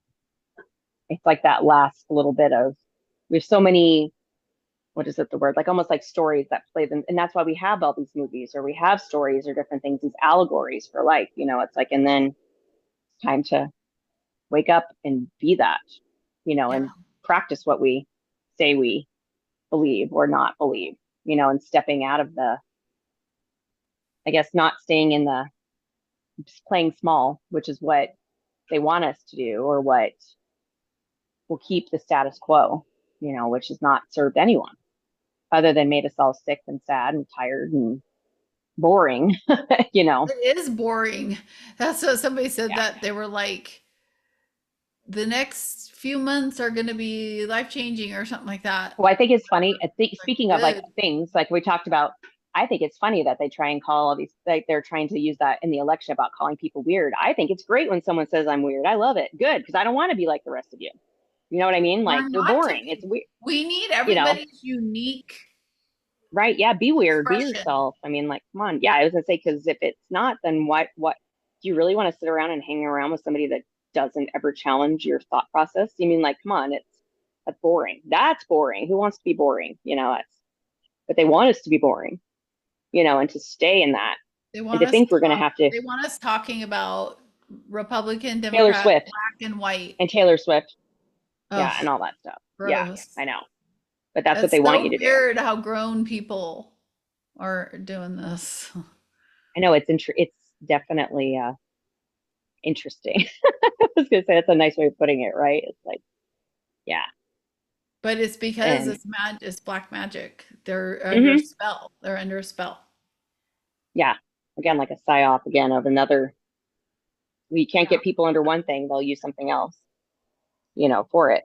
it's like that last little bit of, we have so many, what is it, the word, like almost like stories that play them. And that's why we have all these movies, or we have stories or different things, these allegories for life, it's like, and then it's time to wake up and be that, Yeah. and practice what we say we believe or not believe, and stepping out of the, I guess, not staying in the just playing small, which is what they want us to do, or what will keep the status quo, which has not served anyone other than made us all sick and sad and tired and boring, you know. It is boring. That's what somebody said, Yeah. that they were like, the next few months are going to be life changing or something like that. Well, I think it's funny. I think Like, speaking of like good. things like we talked about, I think it's funny that they try and call all these, like they're trying to use that in the election about calling people weird. I think it's great when someone says I'm weird. I love it. Good, because I don't want to be like the rest of you. You know what I mean? Like We're you're not to boring. It's be. weird, We need you know. everybody's unique Right? Yeah, be weird, be expression. yourself. I mean, like, come on. Yeah, I was gonna say because if it's not, then what do you really want to sit around and hang around with somebody that doesn't ever challenge your thought process? You mean like, come on, that's boring. That's boring. Who wants to be boring? But they want us to be boring, and to stay in that. They And want to us think we're gonna have to they want us talking about Republican, Taylor Democrat, Swift black and white. and Taylor Swift, yeah, and Oh, all that stuff. Yeah, gross. I know. But that's what That's they want you so to do. weird how grown people are doing this. I know it's definitely interesting. I was gonna say that's a nice way of putting it, right? It's like, yeah. But it's because And it's black magic. They're under a mhm, spell. They're under a spell. yeah, again, like a psyop again of another. We can't Yeah. get people under one thing; they'll use something else, for it.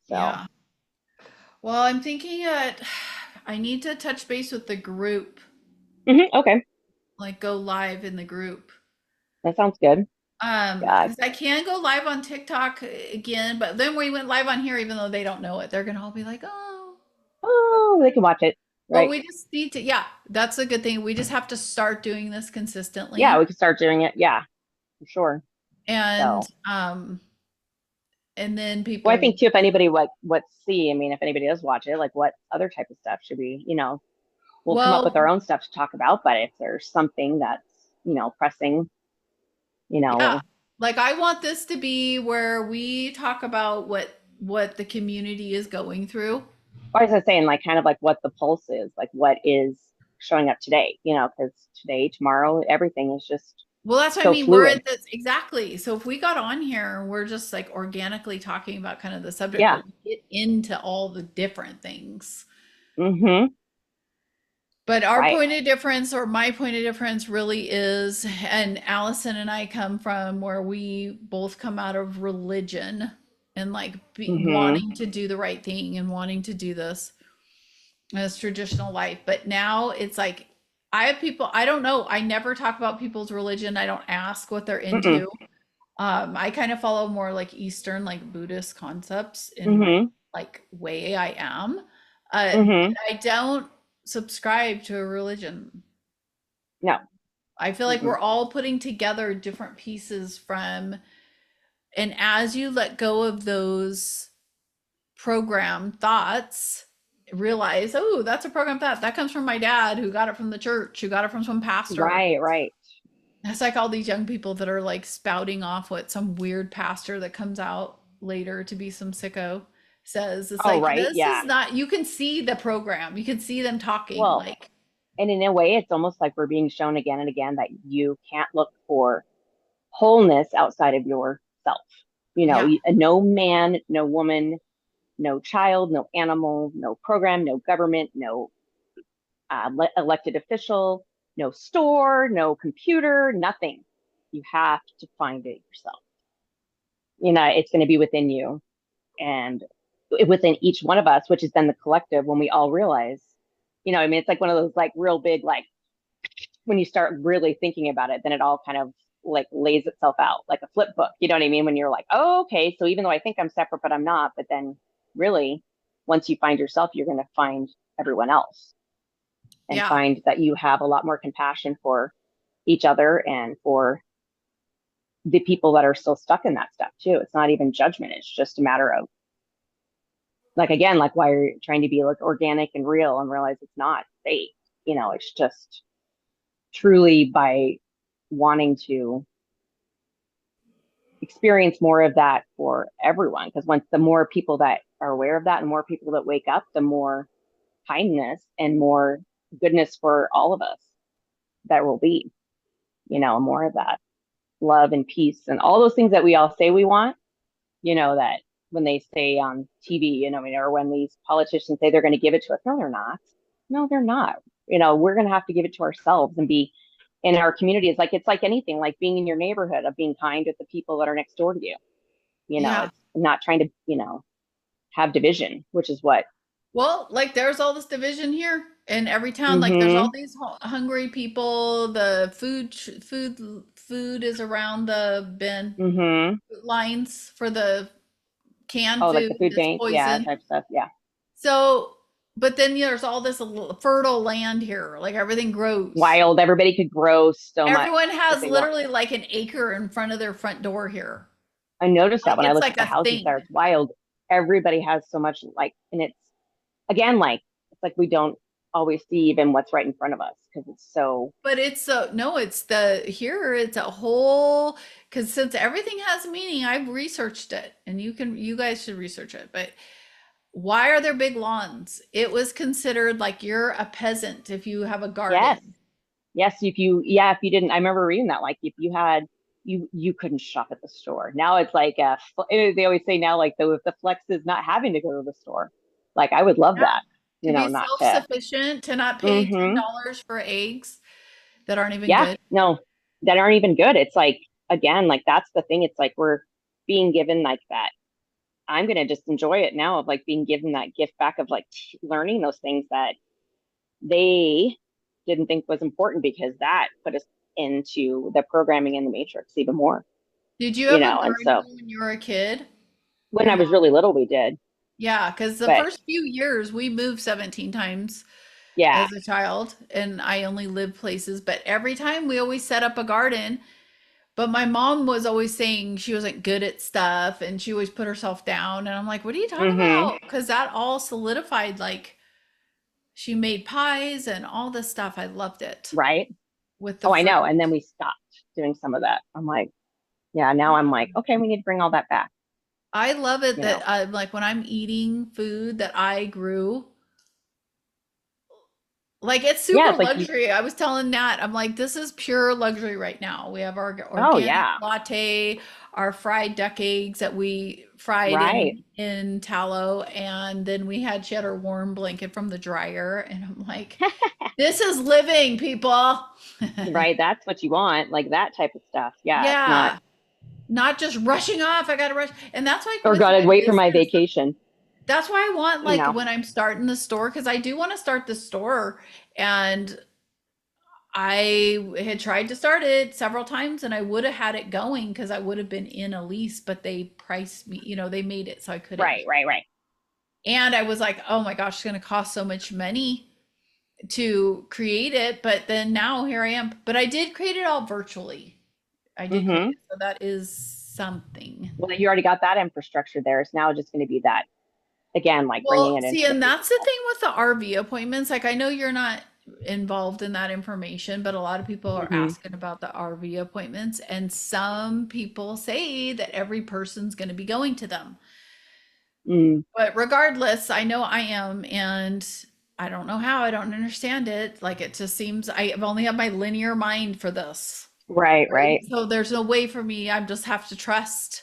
So, Yeah. Well, I'm thinking that I need to touch base with the group, okay, like go live in the group. that sounds good. Yeah. Because I can go live on TikTok again, but then we went live on here, even though they don't know it. They're gonna all be like, "Oh," Oh, they can watch it, but right? we just need to. Yeah, that's a good thing. We just have to start doing this Yeah, we consistently, can start doing it. Yeah, for sure. and So, and then well, I people. think too, if anybody what see, I mean, if anybody does watch it, like what other type of stuff should we, we'll come up with our Well, own stuff to talk about. But if there's something that's, pressing, you yeah, know, like I want this to be where we talk about what the community is going through. or as I was saying, like kind of like what the pulse is, like what is showing up today, because today, tomorrow, everything is just Well, that's what I so mean. We're fluid. at this exactly. So if we got on here, we're just like organically talking about kind of the subject, Yeah. but we get into all the different things. Mm-hmm. But our Right. point of difference, or my point of difference, really is, and Allison and I come from where we both come out of religion and like Mm-hmm. wanting to do the right thing and wanting to do this as traditional life. But now it's like I have people, I don't know, I never talk about people's religion. I don't ask what they're Mm-mm. into. I kind of follow more like Eastern, like Buddhist concepts in my Mm-hmm. like way I am. Mm-hmm. I don't subscribe to a religion. No. I feel like Mm-mm. we're all putting together different pieces from, and as you let go of those program thoughts, realize, oh, that's a program thought. That comes from my dad who got it from the church, who got it from some pastor. Right, right. It's like all these young people that are like spouting off what some weird pastor that comes out later to be some sicko says. It's Oh, like, right. this Yeah. is not, you can see the program, you can see them talking. Well, Like, and in a way, it's almost like we're being shown again and again that you can't look for wholeness outside of yourself. yeah, No man, no woman, no child, no animal, no program, no government, no elected official, no store, no computer, nothing. You have to find it yourself. It's going to be within you and within each one of us, which is then the collective when we all realize, I mean, it's like one of those like real big, like when you start really thinking about it, then it all kind of like lays itself out like a flip book. You know what I mean? When you're like, oh, okay, so even though I think I'm separate, but I'm not, but then really, once you find yourself, you're going to find everyone else and yeah, find that you have a lot more compassion for each other and for the people that are still stuck in that stuff too. It's not even judgment. It's just a matter of like, again, like why you're trying to be like organic and real and realize it's not fake. It's just truly by wanting to experience more of that for everyone. Because once the more people that are aware of that and more people that wake up, the more kindness and more goodness for all of us that will be, more of that love and peace and all those things that we all say we want, that when they say on TV, or when these politicians say they're going to give it to us, no, they're not. No, they're not. We're going to have to give it to ourselves and be in our community. It's like anything, like being in your neighborhood, of being kind with the people that are next door to you. Yeah. It's not trying to, have division, which is what. Well, like there's all this division here in every town. Like there's all Mm-hmm. these hungry people. The food is around the bin Mm-hmm. lines for the canned Oh, like food. the food It's bank, yeah, poison. type stuff. Yeah. So, but then there's all this fertile land here. Like everything grows. Wild. Everybody could grow so much Everyone that has they want. literally like an acre in front of their front door here. I noticed that Like when I it's looked at like the a houses there, thing. it's wild. Everybody has so much, like, and it's again, like, it's like we don't always see even what's right in front of us because it's so. But it's no, it's the here, it's a whole, because since everything has meaning, I've researched it and you guys should research it. But why are there big lawns? It was considered like you're a peasant if you have a Yes. garden. Yes, if you didn't, I remember reading that, like if you had, you couldn't shop at the store. Now it's like, they always say now, like, though, if the flex is not having to go to the store, like, I would love Yeah. that, To be not to. self-sufficient, to not pay Mm-hmm. $10 for eggs that aren't even Yeah, good. no, that aren't even good. It's like, again, like, that's the thing. It's like we're being given like that. I'm going to just enjoy it now of like being given that gift back of like learning those things that they didn't think was important because that put us into the programming in the matrix even more, Did you have a and garden so when you were a kid? when Your I mom? was really little, we did, Yeah, because the but first few years we moved 17 times yeah. as a child and I only lived places, but every time we always set up a garden. But my mom was always saying she wasn't good at stuff and she always put herself down. And I'm like, what are you talking Mm-hmm. about? Because that all solidified, like she made pies and all this stuff. I loved it Right. with the Oh, I fruit. know. And then we stopped doing some of that. I'm like, yeah, now I'm like, okay, we need to bring all that back, I love it you that know. I'm like when I'm eating food that I grew, like it's Yeah, super it's like you. luxury. I was telling Nat, I'm like, this is pure luxury right now. We have our Oh organic yeah. latte, our fried duck eggs that we fried Right. in tallow, and then we had she had her warm blanket from the dryer. And I'm like, this is living, people. Right. That's what you want, like that type of stuff. Yeah, it's not. Yeah, not just rushing off. I gotta rush, and that's like Or with gotta my wait for my business. vacation, That's why I want you like know. when I'm starting the store because I do want to start the store and I had tried to start it several times and I would have had it going because I would have been in a lease, but they priced me, they made it so I couldn't. Right, right, right. And I was like, oh my gosh, it's going to cost so much money to create it. But then now here I am. But I did create it all virtually. I did create Mm-hmm. it. So that is something. Well, you already got that infrastructure there. It's now just going to be that again, like bringing Well, it into see, the and that's the physical. thing with the RV appointments. Like, I know you're not involved in that information, but a lot of people are Mm-hmm. asking about the RV appointments, and some people say that every person's going to be going to them. Mm. But regardless, I know I am, and I don't know how. I don't understand it. Like, it just seems I've only have my linear mind for this, Right, right? right. So there's no way for me. I just have to trust.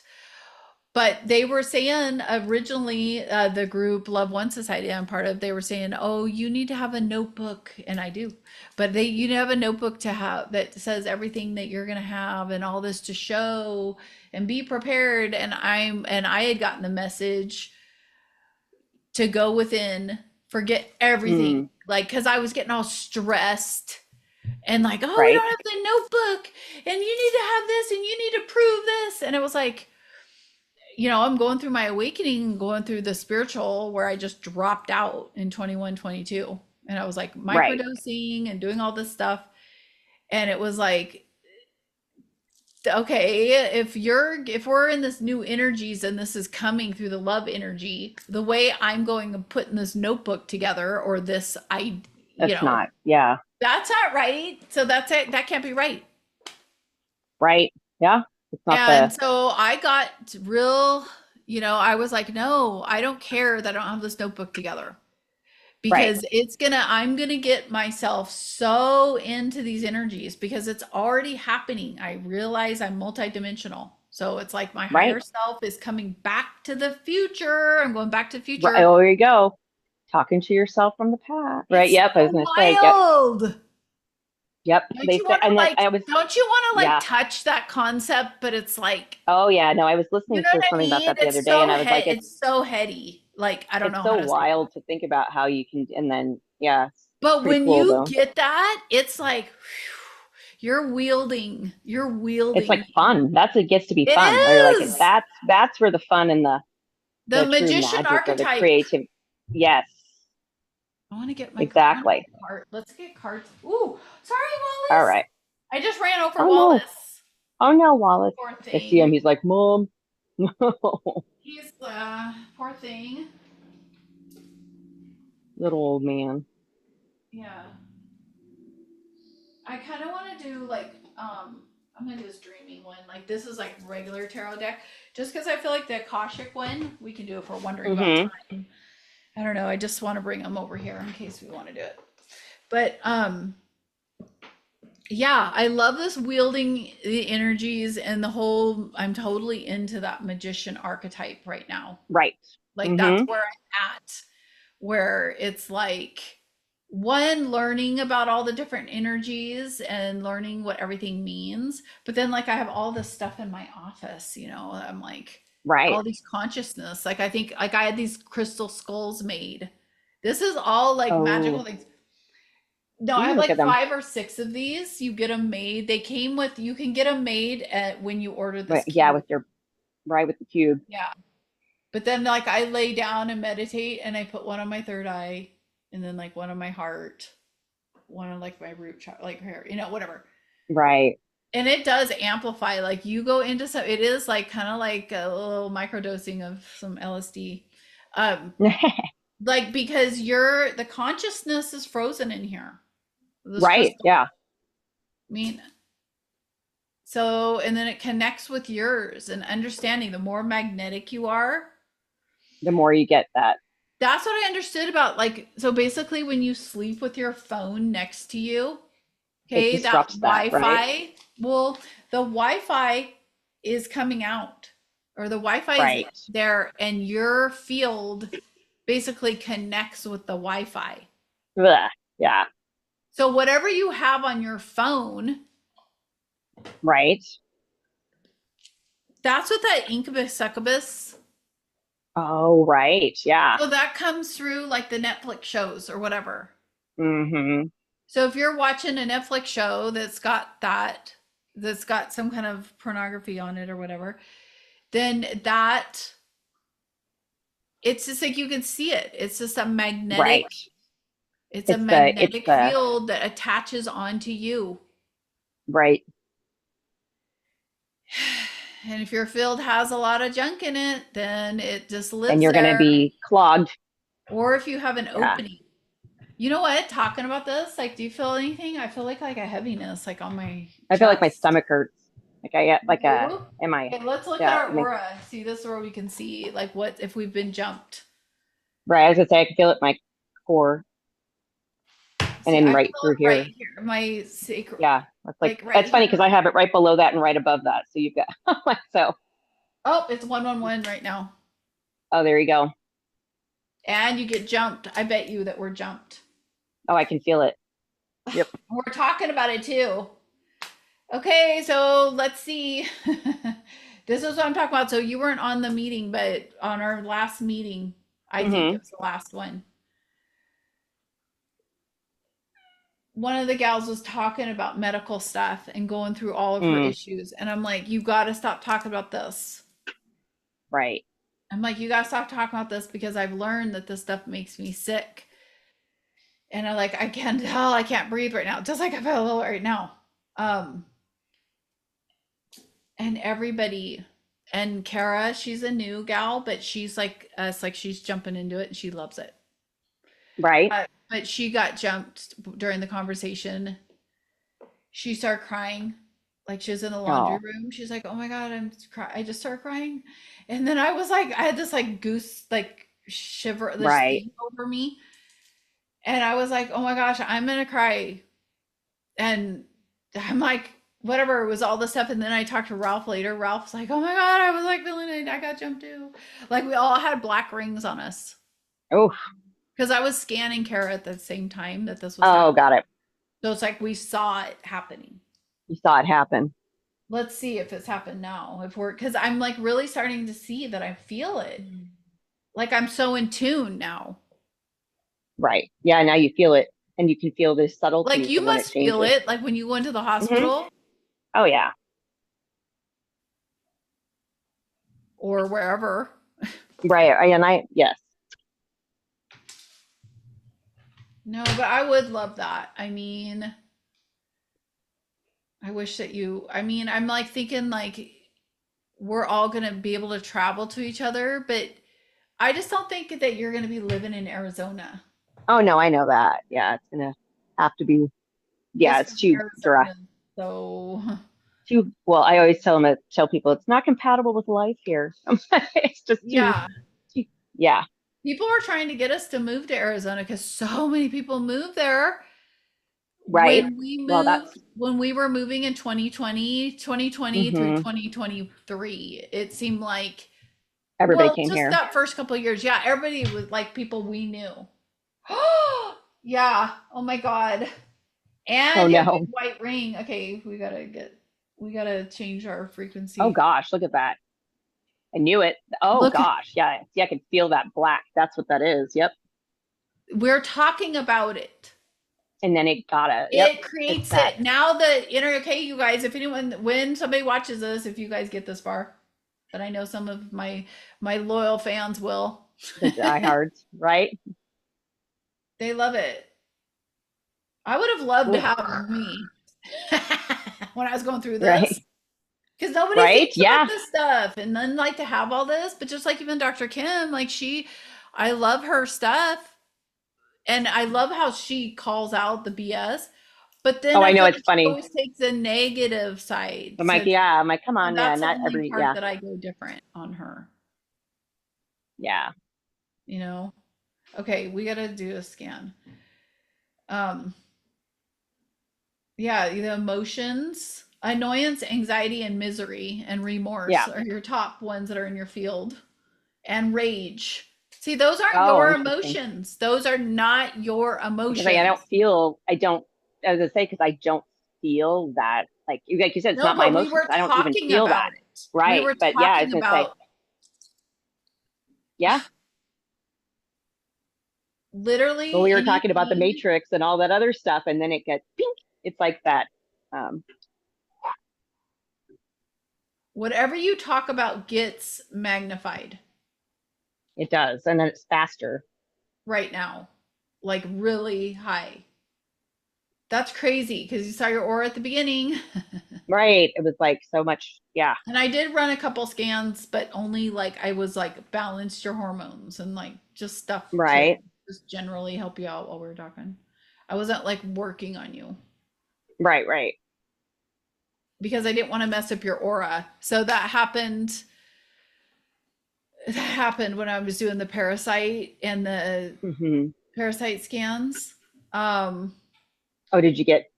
But they were saying originally, the group Love One Society I'm part of, they were saying, "Oh, you need to have a notebook," and I do. But you have a notebook to have that says everything that you're gonna have and all this to show and be prepared. And I had gotten the message to go within, forget everything, Mm. like because I was getting all stressed and like, "Oh, we Right. don't have the notebook, and you need to have this, and you need to prove this," and it was like I'm going through my awakening, going through the spiritual where I just dropped out in 21, 22. And I was like Right. microdosing and doing all this stuff. And it was like, okay, if we're in this new energies and this is coming through the love energy, the way I'm going and putting this notebook together or this, That's not. Yeah. that's not right. So that's it. That can't be right. Right. Yeah. It's not And the so I got real, I was like, no, I don't care that I don't have this notebook together right, because I'm gonna get myself so into these energies because it's already happening. I realize I'm multidimensional. So it's like my higher right, self is coming back to the future. I'm going back to the right. future. Oh, there you go. Talking to yourself from the past. Right. It's Yep. I was so gonna say, yep, wild. yep. Don't They you say, want to and then like, I was, don't you want to like yeah. touch that concept? But it's like, Oh, yeah. No, I was you listening know to what I something about mean? that the other day, and I was like, It's so heady. Like, I don't it's know how so to say it. wild to think about how you can, and then, yeah, it's But pretty when cool you though. get that, it's like you're It's like wielding. fun. That's it gets to be It fun. Where you're like, is that's where the fun and the the true magician magic or the archetype. creative. Yes, I want to get I want to exactly. get card. Let's get cards. Ooh, sorry, All Wallace. right. I just ran over Oh no. Wallace. Oh no, Wallace. Poor I see him. thing. He's like, Mom. He's poor thing. Little old man. Yeah. I kind of want to do like I'm gonna do this dreaming one. Like this is like regular tarot deck, just because I feel like the Akashic one we can do if we're wondering about Mm-hmm. time. I don't know. I just want to bring them over here in case we want to do it. But yeah, I love this wielding the energies and the whole. I'm totally into that magician archetype right now. Right. Like that's Mm-hmm. where I'm at, where it's like one learning about all the different energies and learning what everything means, but then like I have all this stuff in my office, I'm like Right. all these consciousness, like I think like I had these crystal skulls made. This is all like magical Oh, things. No, I ooh, have look at like them. 5 or 6 of these. You get them made. They came with, you can get them made at when you order this Right. Yeah, cube. with your right with the cube. Yeah. But then like I lay down and meditate and I put one on my third eye and then like one on my heart, one on like my root chakra, like here, whatever. Right. And it does amplify. Like you go into some, it is like kind of like a little microdosing of some LSD. Um, like because the consciousness is frozen in here. This Right. crystal. Yeah. I mean, so and then it connects with yours and understanding the more magnetic you are. The more you get that, That's what I understood about like so basically when you sleep with your phone next to you, it okay, that disrupts that, right? Wi-Fi, well, the Wi-Fi is coming out or the Wi-Fi is Right. there and your field basically connects with the Wi-Fi. Blah. Yeah. So whatever you have on your phone, Right. that's what that incubus succubus. Oh, right. Yeah. So that comes through like the Netflix shows or whatever. Mm-hmm. So if you're watching a Netflix show that's got some kind of pornography on it or whatever, then that it's just like you can see it. It's just a magnetic Right. it's a It's magnetic the field that attaches onto you. right. And if your field has a lot of junk in it, then it just And lives you're gonna there. be clogged. Or if you have an Yeah. opening. You know what? Talking about this, like, do you feel anything? I feel like a heaviness, like on my I feel like my chest. stomach hurts. Like I get like a You? am I Okay, let's look at yeah, our I mean, aura. See, this is where we can see, like, what if we've been jumped. right. I was gonna say I can feel it in my core and See, then I feel right through it right here. here, my sacral, Yeah. That's like like right that's funny here. because I have it right below that and right above that. So you've got like so Oh, it's 111 right now. oh there you go. And you get jumped. I bet you that we're jumped. Oh, I can feel it. Yep. We're talking about it too. Okay, so let's see. This is what I'm talking about. So you weren't on the meeting, but on our last meeting, I think Mm-hmm. it was the last one of the gals was talking about medical stuff and going through all of her Mm, issues. And I'm like, you got to stop talking about this. right. I'm like, you got to stop talking about this because I've learned that this stuff makes me sick. And I can't tell, I can't breathe right now, just like I feel a little right now. Um, and everybody, and Kara, she's a new gal, but she's like us, like she's jumping into it and she loves it. Right. But she got jumped during the conversation. She started crying Like she was in the laundry Oh, room. She's like, "Oh my God, I just started crying." And then I was like, I had this like goose, like shiver, this right. thing over me. And I was like, "Oh my gosh, I'm gonna cry." And I'm like, whatever, it was all this stuff. And then I talked to Ralph later. Ralph's like, "Oh my God, I was like feeling it. I got jumped too." Like we all had black rings on us Oh, because I was scanning Kara at the same time that this was oh, happening. got it. So it's like we saw it happening. You saw it happen. Let's see if it's happened now. If we're, because I'm like really starting to see that I feel it. Like I'm so in tune now. Right. Yeah. Now you feel it, and you can feel the Like subtleties you of when it must feel changes. it, like when you went to the Hmm. hospital Oh, yeah. or wherever. Right. And yes. No, but I would love that. I mean, I wish that I mean, I'm like thinking like we're all going to be able to travel to each other, but I just don't think that you're going to be living in Arizona. Oh, no, I know that. Yeah. It's going to have to be, yeah, This it's too direct. Arizona, so Too, well, I always tell people it's not compatible with life here. It's just yeah. too, yeah. People are trying to get us to move to Arizona because so many people move there. Right. Well, When we were moving in 2020 through hmm 2023, it seemed like, everybody well, came just here. that first couple of years, yeah, everybody was like people we knew. Yeah. Oh my God. Oh, And you have a big no. white ring. Okay, we gotta change our Oh, frequency. gosh. Look at that. I knew it. Oh, Look, gosh. Yeah. See, I can feel that black. That's what that is. Yep. we're talking about it. And then it gotta, yep. It It's creates that. it. Now the inner, okay, you guys, if anyone, when somebody watches this, if you guys get this far, but I know some of my loyal fans will. The diehards, right? They love it. I would have loved to Ooh, have me when I was going through this right. because nobody Right. thinks about Yeah. this stuff. And then like to have all this, but just like even Dr. Kim, I love her stuff and I love how she calls out the BS. But then Oh, I I know. feel It's like she funny. always takes the negative side. I'm like, yeah. I'm like, come So on. Yeah. that's the Not only every, part yeah. that I go different on her, Yeah. you know? Okay, we gotta do a scan. Um, yeah, the emotions, annoyance, anxiety, and misery and remorse Yeah. are your top ones that are in your field. And rage. See, those aren't Oh, your interesting. emotions. Those are not your Because I don't emotions. feel, I don't, I was gonna say, because I don't feel that, like you said, it's No, not my but we emotions. were I don't even talking feel that. about it. We Right. were But yeah, I was talking gonna say, about yeah. Well, literally we were talking about the anything, Matrix and all that other stuff, and then it gets pink. It's like that. Um, whatever you talk about gets magnified it does, and then it's faster. right now, like really high. That's crazy because you saw your aura at the beginning. Right. It was like so much. Yeah. And I did run a couple scans, but only like I was like balanced your hormones and like just stuff to Right. just generally help you out while we were talking. I wasn't like working on you Right. Right. because I didn't want to mess up your aura. So that happened. That happened when I was doing the parasite and the Hmm. parasite scans. Um, Oh, did you get?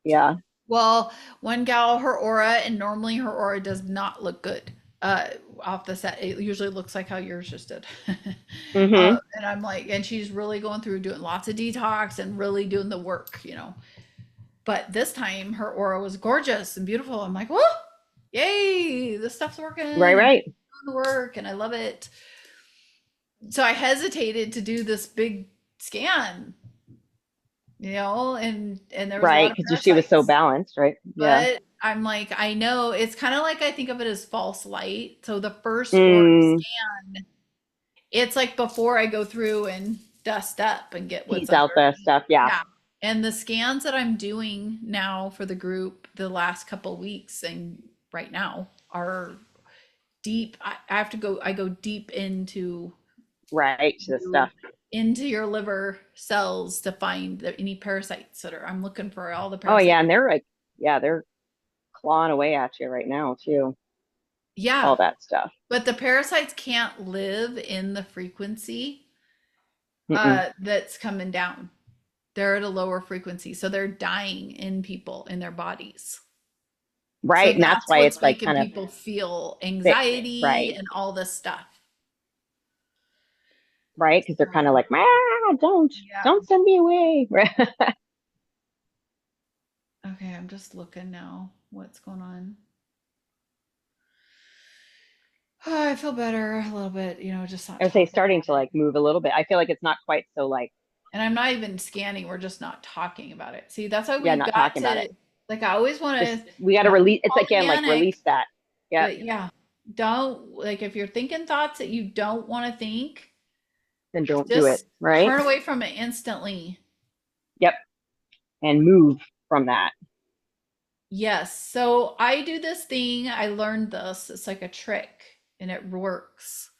Yeah. well, one gal, her aura, and normally her aura does not look good off the set. It usually looks like how yours just did. Hmm. And I'm like, and she's really going through doing lots of detox and really doing the work, you know. But this time her aura was gorgeous and beautiful. I'm like, whoa, yay, this stuff's working Right. and Right. doing the work and I love it. So I hesitated to do this big scan, you know, and there was a lot Right. of Because she was so parasites. balanced. Right. Yeah. But I'm like, I know it's kind of like I think of it as false light. So the first aura Mm, scan, it's like before I go through and dust up and get what's tease out under. the stuff. Yeah. Yeah. And the scans that I'm doing now for the group the last couple weeks and right now are deep. I have to go, I go deep Right. To the you stuff. into your liver cells to find any parasites that are, I'm looking for all the Oh parasites. yeah, and they're like, yeah, they're clawing away at you right now too. Yeah, All that stuff. but the parasites can't live in the frequency Mm-mm. that's coming down. They're at a lower frequency, so they're dying in people in their bodies. So Right. And that's that's why what's it's like making kind of people feel thick, anxiety right? and all this stuff. Right. Because they're kind of So, like, ah, yeah. don't send me away. Okay, I'm just looking now. What's going on? Oh, I feel better a little bit, just not I would say talking starting about to it. like move a little bit. I feel like it's not quite so like, And I'm not even scanning, we're just not talking about it. See, that's why yeah, we've not got talking about to, it. like, I always want Just to we got to not release. It's all again like manic, release that. Yep. but yeah, don't, like, if you're thinking thoughts that you don't want to think, Then don't do it. just Right. turn away from it instantly. Yep. And move from that. Yes. So I do this thing, I learned this. It's like a trick and it works.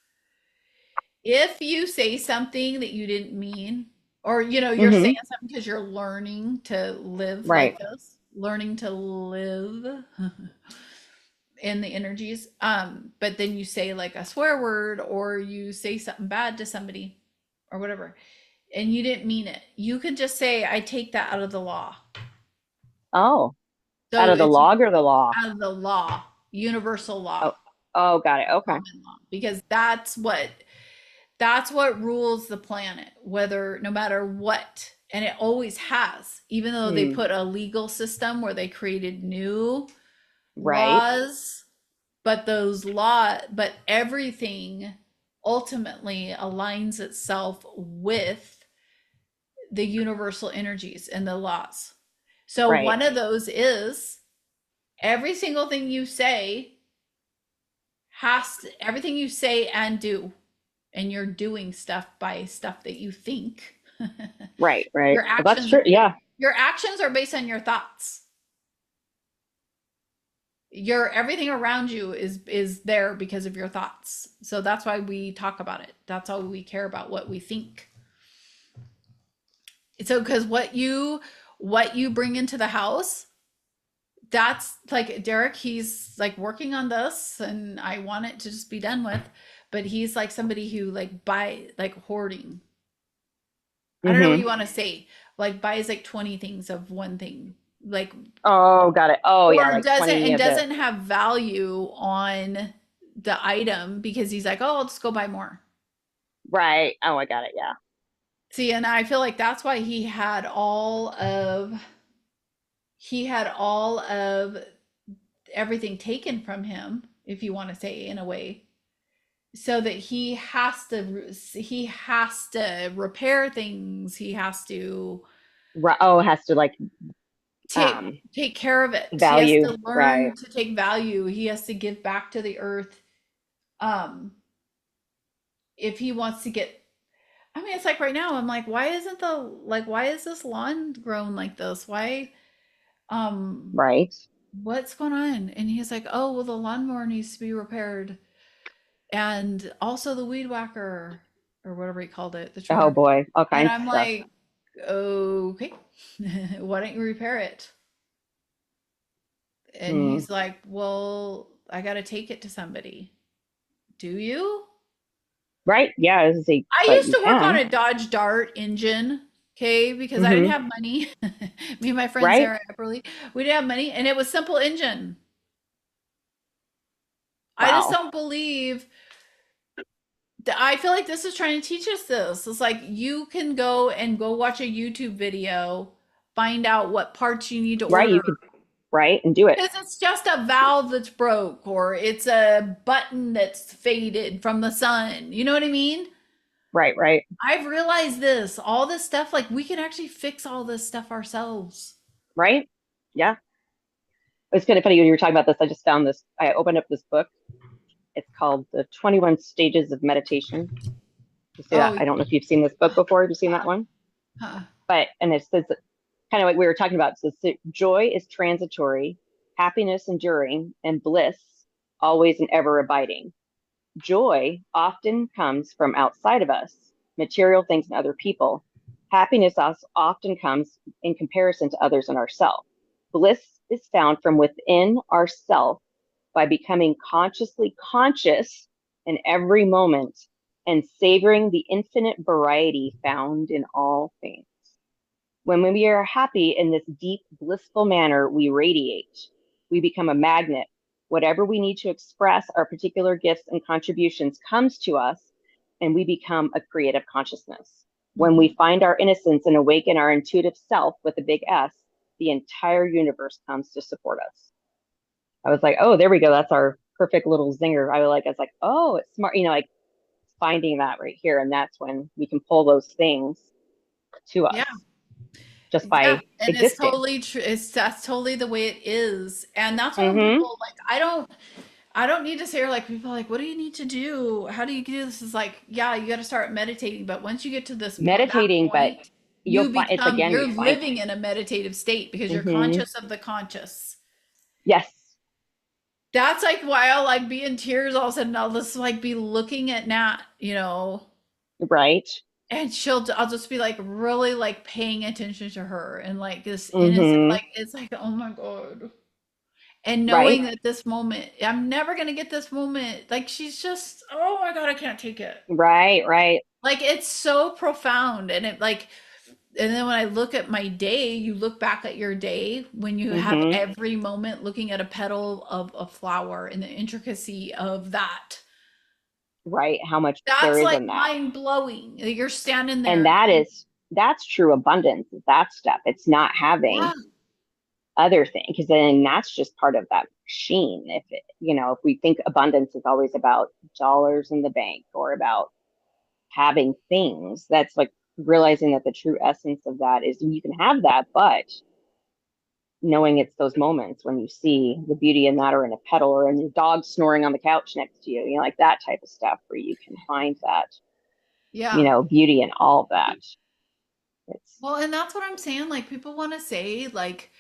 If you say something that you didn't mean, or you're saying Hmm. something because you're learning to live like Right. this, learning to live in the energies, but then you say like a swear word or you say something bad to somebody or whatever, and you didn't mean it, you can just say, I take that out of the law. Oh, out So of the it's log or the law? out of the law, universal Oh, law, oh, got it. Okay. common law, because that's what rules the planet, whether no matter what. And it always has, even though they Hmm. put a legal system where they created new Right. laws, but everything ultimately aligns itself with the universal energies and the laws. So Right. one of those is every single thing you say everything you say and do, and you're doing stuff by stuff that you think. Right. Right. your Well, that's actions true. Yeah. your actions are based on your thoughts. Your everything around you is there because of your thoughts. So that's why we talk about it. That's all we care about, what we think. So because what you bring into the house, that's like Derek, he's like working on this and I want it to just be done with, but he's like somebody who like buy like hoarding. I don't know what Hmm. you want to say. Like buys like 20 things of one thing. Like, Oh, got it. Oh, yeah. or Like doesn't 20 and of the, doesn't have value on the item because he's like, "Oh, I'll just go buy more." right. Oh, I got it. Yeah. See, and I feel like that's why he had all of everything taken from him, if you want to say in a way, so that he has to repair things. He has to Right. Oh, it has to like, take um, take care of it. He has value. to Right. learn to take value. He has to give back to the earth. Um, if he wants to get, I mean, it's like right now, I'm like, why is this lawn grown like this? Um, Right. what's going on? And he's like, oh, well, the lawnmower needs to be repaired. And also the weed whacker or whatever he called it, the Oh, trimmer. boy. All And kinds of I'm stuff. like, okay, why don't you repair it? And Hmm. he's like, well, I got to take it to somebody. Do you? Right. Yeah. This is a, I but used you to work on can. a Dodge Dart engine, okay, because I didn't Hmm. have money. Me and my friend Right. Sarah Epperly, we didn't have money, and it was simple engine. I just Wow. don't believe that. I feel like this is trying to teach us this. It's like you can go watch a YouTube video, find out what parts you need to Right. order. You could, right. And do it. Because it's just a valve that's broke, or it's a button that's faded from the sun. You know what I mean? Right. Right. I've realized this, all this stuff, like we can actually fix all this stuff ourselves. Right. Yeah. It's kind of funny when you were talking about this. I just found this. I opened up this book. It's called The 21 Stages of Meditation. You see that? Oh, I don't know if you've seen this book before. Have you seen that one? huh. But, and it says kind of like we were talking about. So joy is transitory, happiness enduring, and bliss always and ever abiding. Joy often comes from outside of us, material things and other people. Happiness often comes in comparison to others and ourselves. Bliss is found from within ourself by becoming consciously conscious in every moment and savoring the infinite variety found in all things. When we are happy in this deep, blissful manner, we radiate. We become a magnet. Whatever we need to express our particular gifts and contributions comes to us, and we become a creative consciousness. When we Mhm. find our innocence and awaken our intuitive self with a big S, the entire universe comes to support us. I was like, oh, there we go. That's our perfect little zinger. I was like, oh, it's smart, like finding that right here. And that's when we can pull those things to Yeah. us just Yeah, by and it's existing. totally true. That's totally the way it is. And that's why when Mm-hmm. people like, I don't need to say, or like people are like, what do you need to do? How do you do this? Is like, yeah, you got to start meditating. But once you get to that Meditating, but point, you'll find it's again, you're you find living in a meditative state because you're mm-hmm. conscious of the conscious. Yes, That's like why I'll like be in tears all of a sudden. I'll just like be looking at Nat, right. and I'll just be like really like paying attention to her and like this innocent, Mm-hmm. like it's like, oh my God. And Right, knowing that this moment, I'm never gonna get this moment. Like she's just, oh my God, I can't take it. right. Like it's so profound. And then when I look at my day, you look back at your day when you have Mm-hmm. every moment looking at a petal of a flower and the intricacy of that. Right. How much there That's is like in that. mind blowing. You're standing And there. And that's true abundance, is that stuff. It's not yeah, having other thing because then that's just part of that machine. If we think abundance is always about dollars in the bank or about having things, that's like realizing that the true essence of that is you can have that, but knowing it's those moments when you see the beauty in that, or in a petal, or in your dog snoring on the couch next to you, like that type of stuff where you can find that, yeah. beauty in all of that. It's Well, and that's what I'm saying. Like people want to say like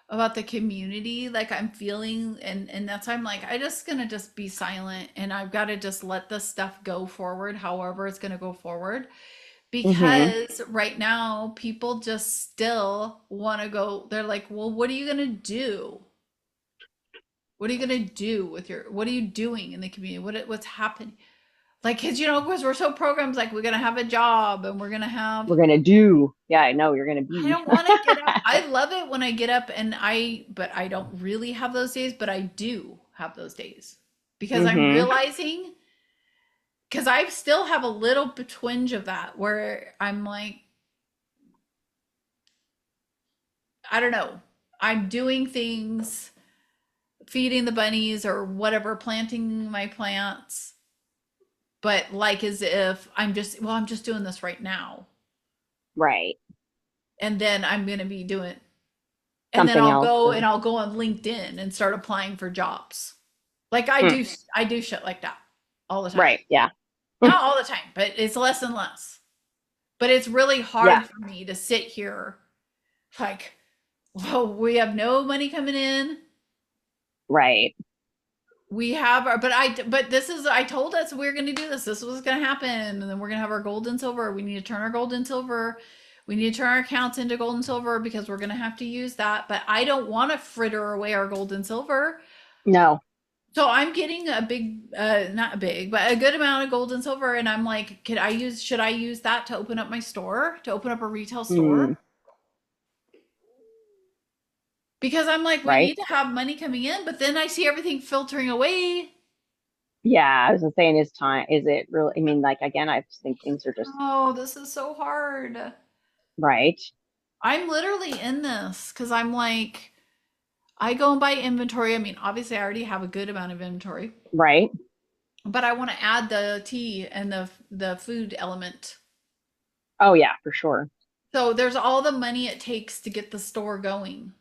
about the community, like I'm feeling, and that's why I'm like, I just gonna just be silent and I've got to just let this stuff go forward, however it's gonna go forward. mm-hmm. Because right now people just still want to go, they're like, well, what are you gonna do? What are you gonna do with what are you doing in the community? What's happening? Like, cause because we're so programmed, like we're gonna have a job and we're gonna have. We're gonna do, yeah, I know you're gonna I be. don't want to get up. I love it when I get up but I don't really have those days, but I do have those days because I'm Mm-hmm. realizing, because I still have a little twinge of that where I'm like, I don't know, I'm doing things, feeding the bunnies or whatever, planting my plants, but like as if I'm just doing this right now. Right. And then I'm going to be doing, and then Something else, or I'll go on LinkedIn and start applying for jobs. Like hmm. I do shit like that all the time. Right, yeah. Not all the time, but it's less and less. But it's really Yeah, hard for me to sit here like, well, we have no money coming in. right. We have our, but this is, I told us we are going to do this. This was going to happen. And then we're going to have our gold and silver. We need to turn our gold and silver. We need to turn our accounts into gold and silver because we're going to have to use that. But I don't want to fritter away our gold and silver. No. So I'm getting a big, not a big, but a good amount of gold and silver. And I'm like, should I use that to open up my store, to open up a retail Hmm. store? Because I'm like, we Right. need to have money coming in, but then I see everything filtering away. Yeah, I was just saying, is it really, I mean, like, again, I just think things are just Oh, this is so hard. right. I'm literally in this because I'm like, I go and buy inventory. I mean, obviously, I already have a good amount of inventory, Right. but I want to add the tea and the food element. Oh yeah, for sure. So there's all the money it takes to get the store going.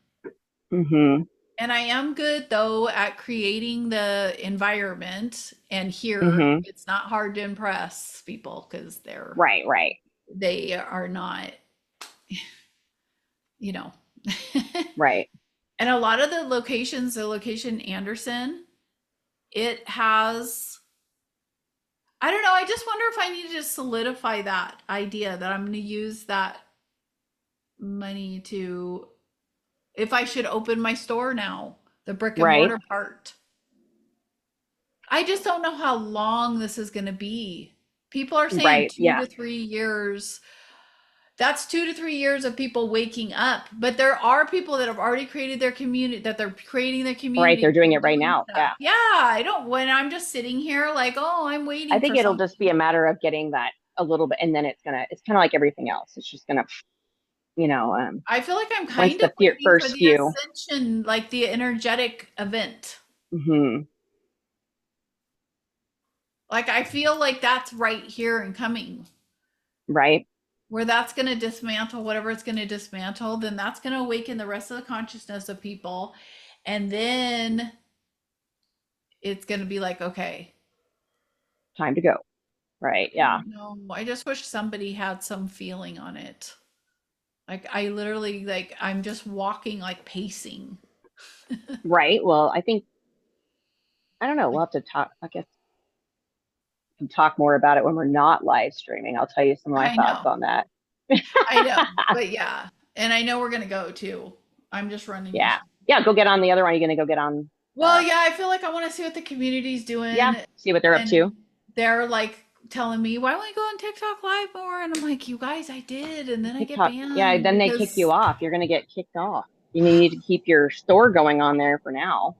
Mm-hmm. And I am good though at creating the environment. And here, Mm-hmm. it's not hard to impress people because Right. they are not, you know. Right. And a lot of the location Anderson, it has, I don't know, I just wonder if I need to just solidify that idea that I'm going to use that money to, if I should open my store now, the brick and Right. mortar part. I just don't know how long this is going to be. People are saying Right. two Yeah. to 3 years. That's 2 to 3 years of people waking up. But there are people that have already created their community, that they're creating their Right. community, They're doing they're it right doing now. stuff. Yeah. Yeah, I don't, when I'm just sitting here like, oh, I'm I waiting think for it'll just be something. a matter of getting that a little bit, and then it's kind of like everything else. It's just gonna, you know, I feel like I'm once kind of the waiting for first the few. ascension, like the energetic event. Hmm. Like I feel like that's right here and coming. Right. Where that's going to dismantle whatever it's going to dismantle, then that's going to awaken the rest of the consciousness of people. And then it's going to be like, okay, Time to go. Right. I Yeah. don't know. I just wish somebody had some feeling on it. Like I literally, like, I'm just walking, like pacing. Right. Well, I think, I don't know. We'll have to talk. I guess we can talk more about it when we're not live streaming. I'll tell you some of my I thoughts know. on that. I know. But yeah. And I know we're going to go too. I'm just running. Yeah. Yeah. Go get on the other one. You're going to go get on. Well, yeah, I feel like I want to see what the community's Yeah. doing. See what they're up And to. they're like telling me, why don't we go on TikTok live more? And I'm like, you guys, I did. And then I get TikTok. Yeah. banned Then they kick you because off. You're going to get kicked off. You need to keep your store going on there for now.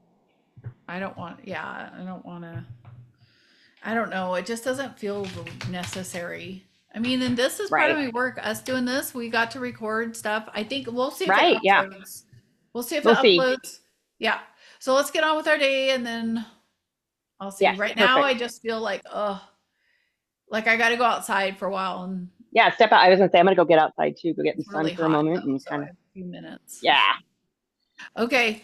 I don't want, yeah, I don't want to, I don't know. It just doesn't feel necessary. I mean, and this is part of Right. my work. Us doing this, we got to record stuff. I think we'll see if it Right. Yeah. uploads. We'll see if it We'll see. uploads. Yeah. So let's get on with our day and then I'll see. Yes. Right now, I Perfect. just feel like I got to go outside for a while and Yeah. Step out. I was going to say, I'm going to go get outside too, go get in the it's sun really for a hot moment though. and So kind I of, have a few minutes. yeah. Okay.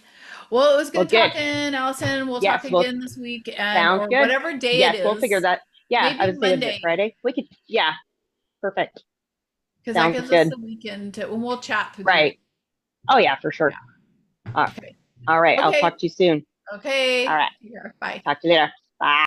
Well, it was Well, good good. talking, Allison. We'll talk Yes. Well, again this week and sounds or good. whatever day it Yes. We'll figure is. that. Yeah. I Maybe would say, was it Monday Friday? We could, yeah. Perfect. because that Sounds gives us good. the weekend to and we'll chat through the week. Right. Oh, yeah, for sure. Yeah. Uh, Okay. all right. I'll Okay. talk to you soon. All Okay. right. Yeah. Bye. Talk to you later. Bye.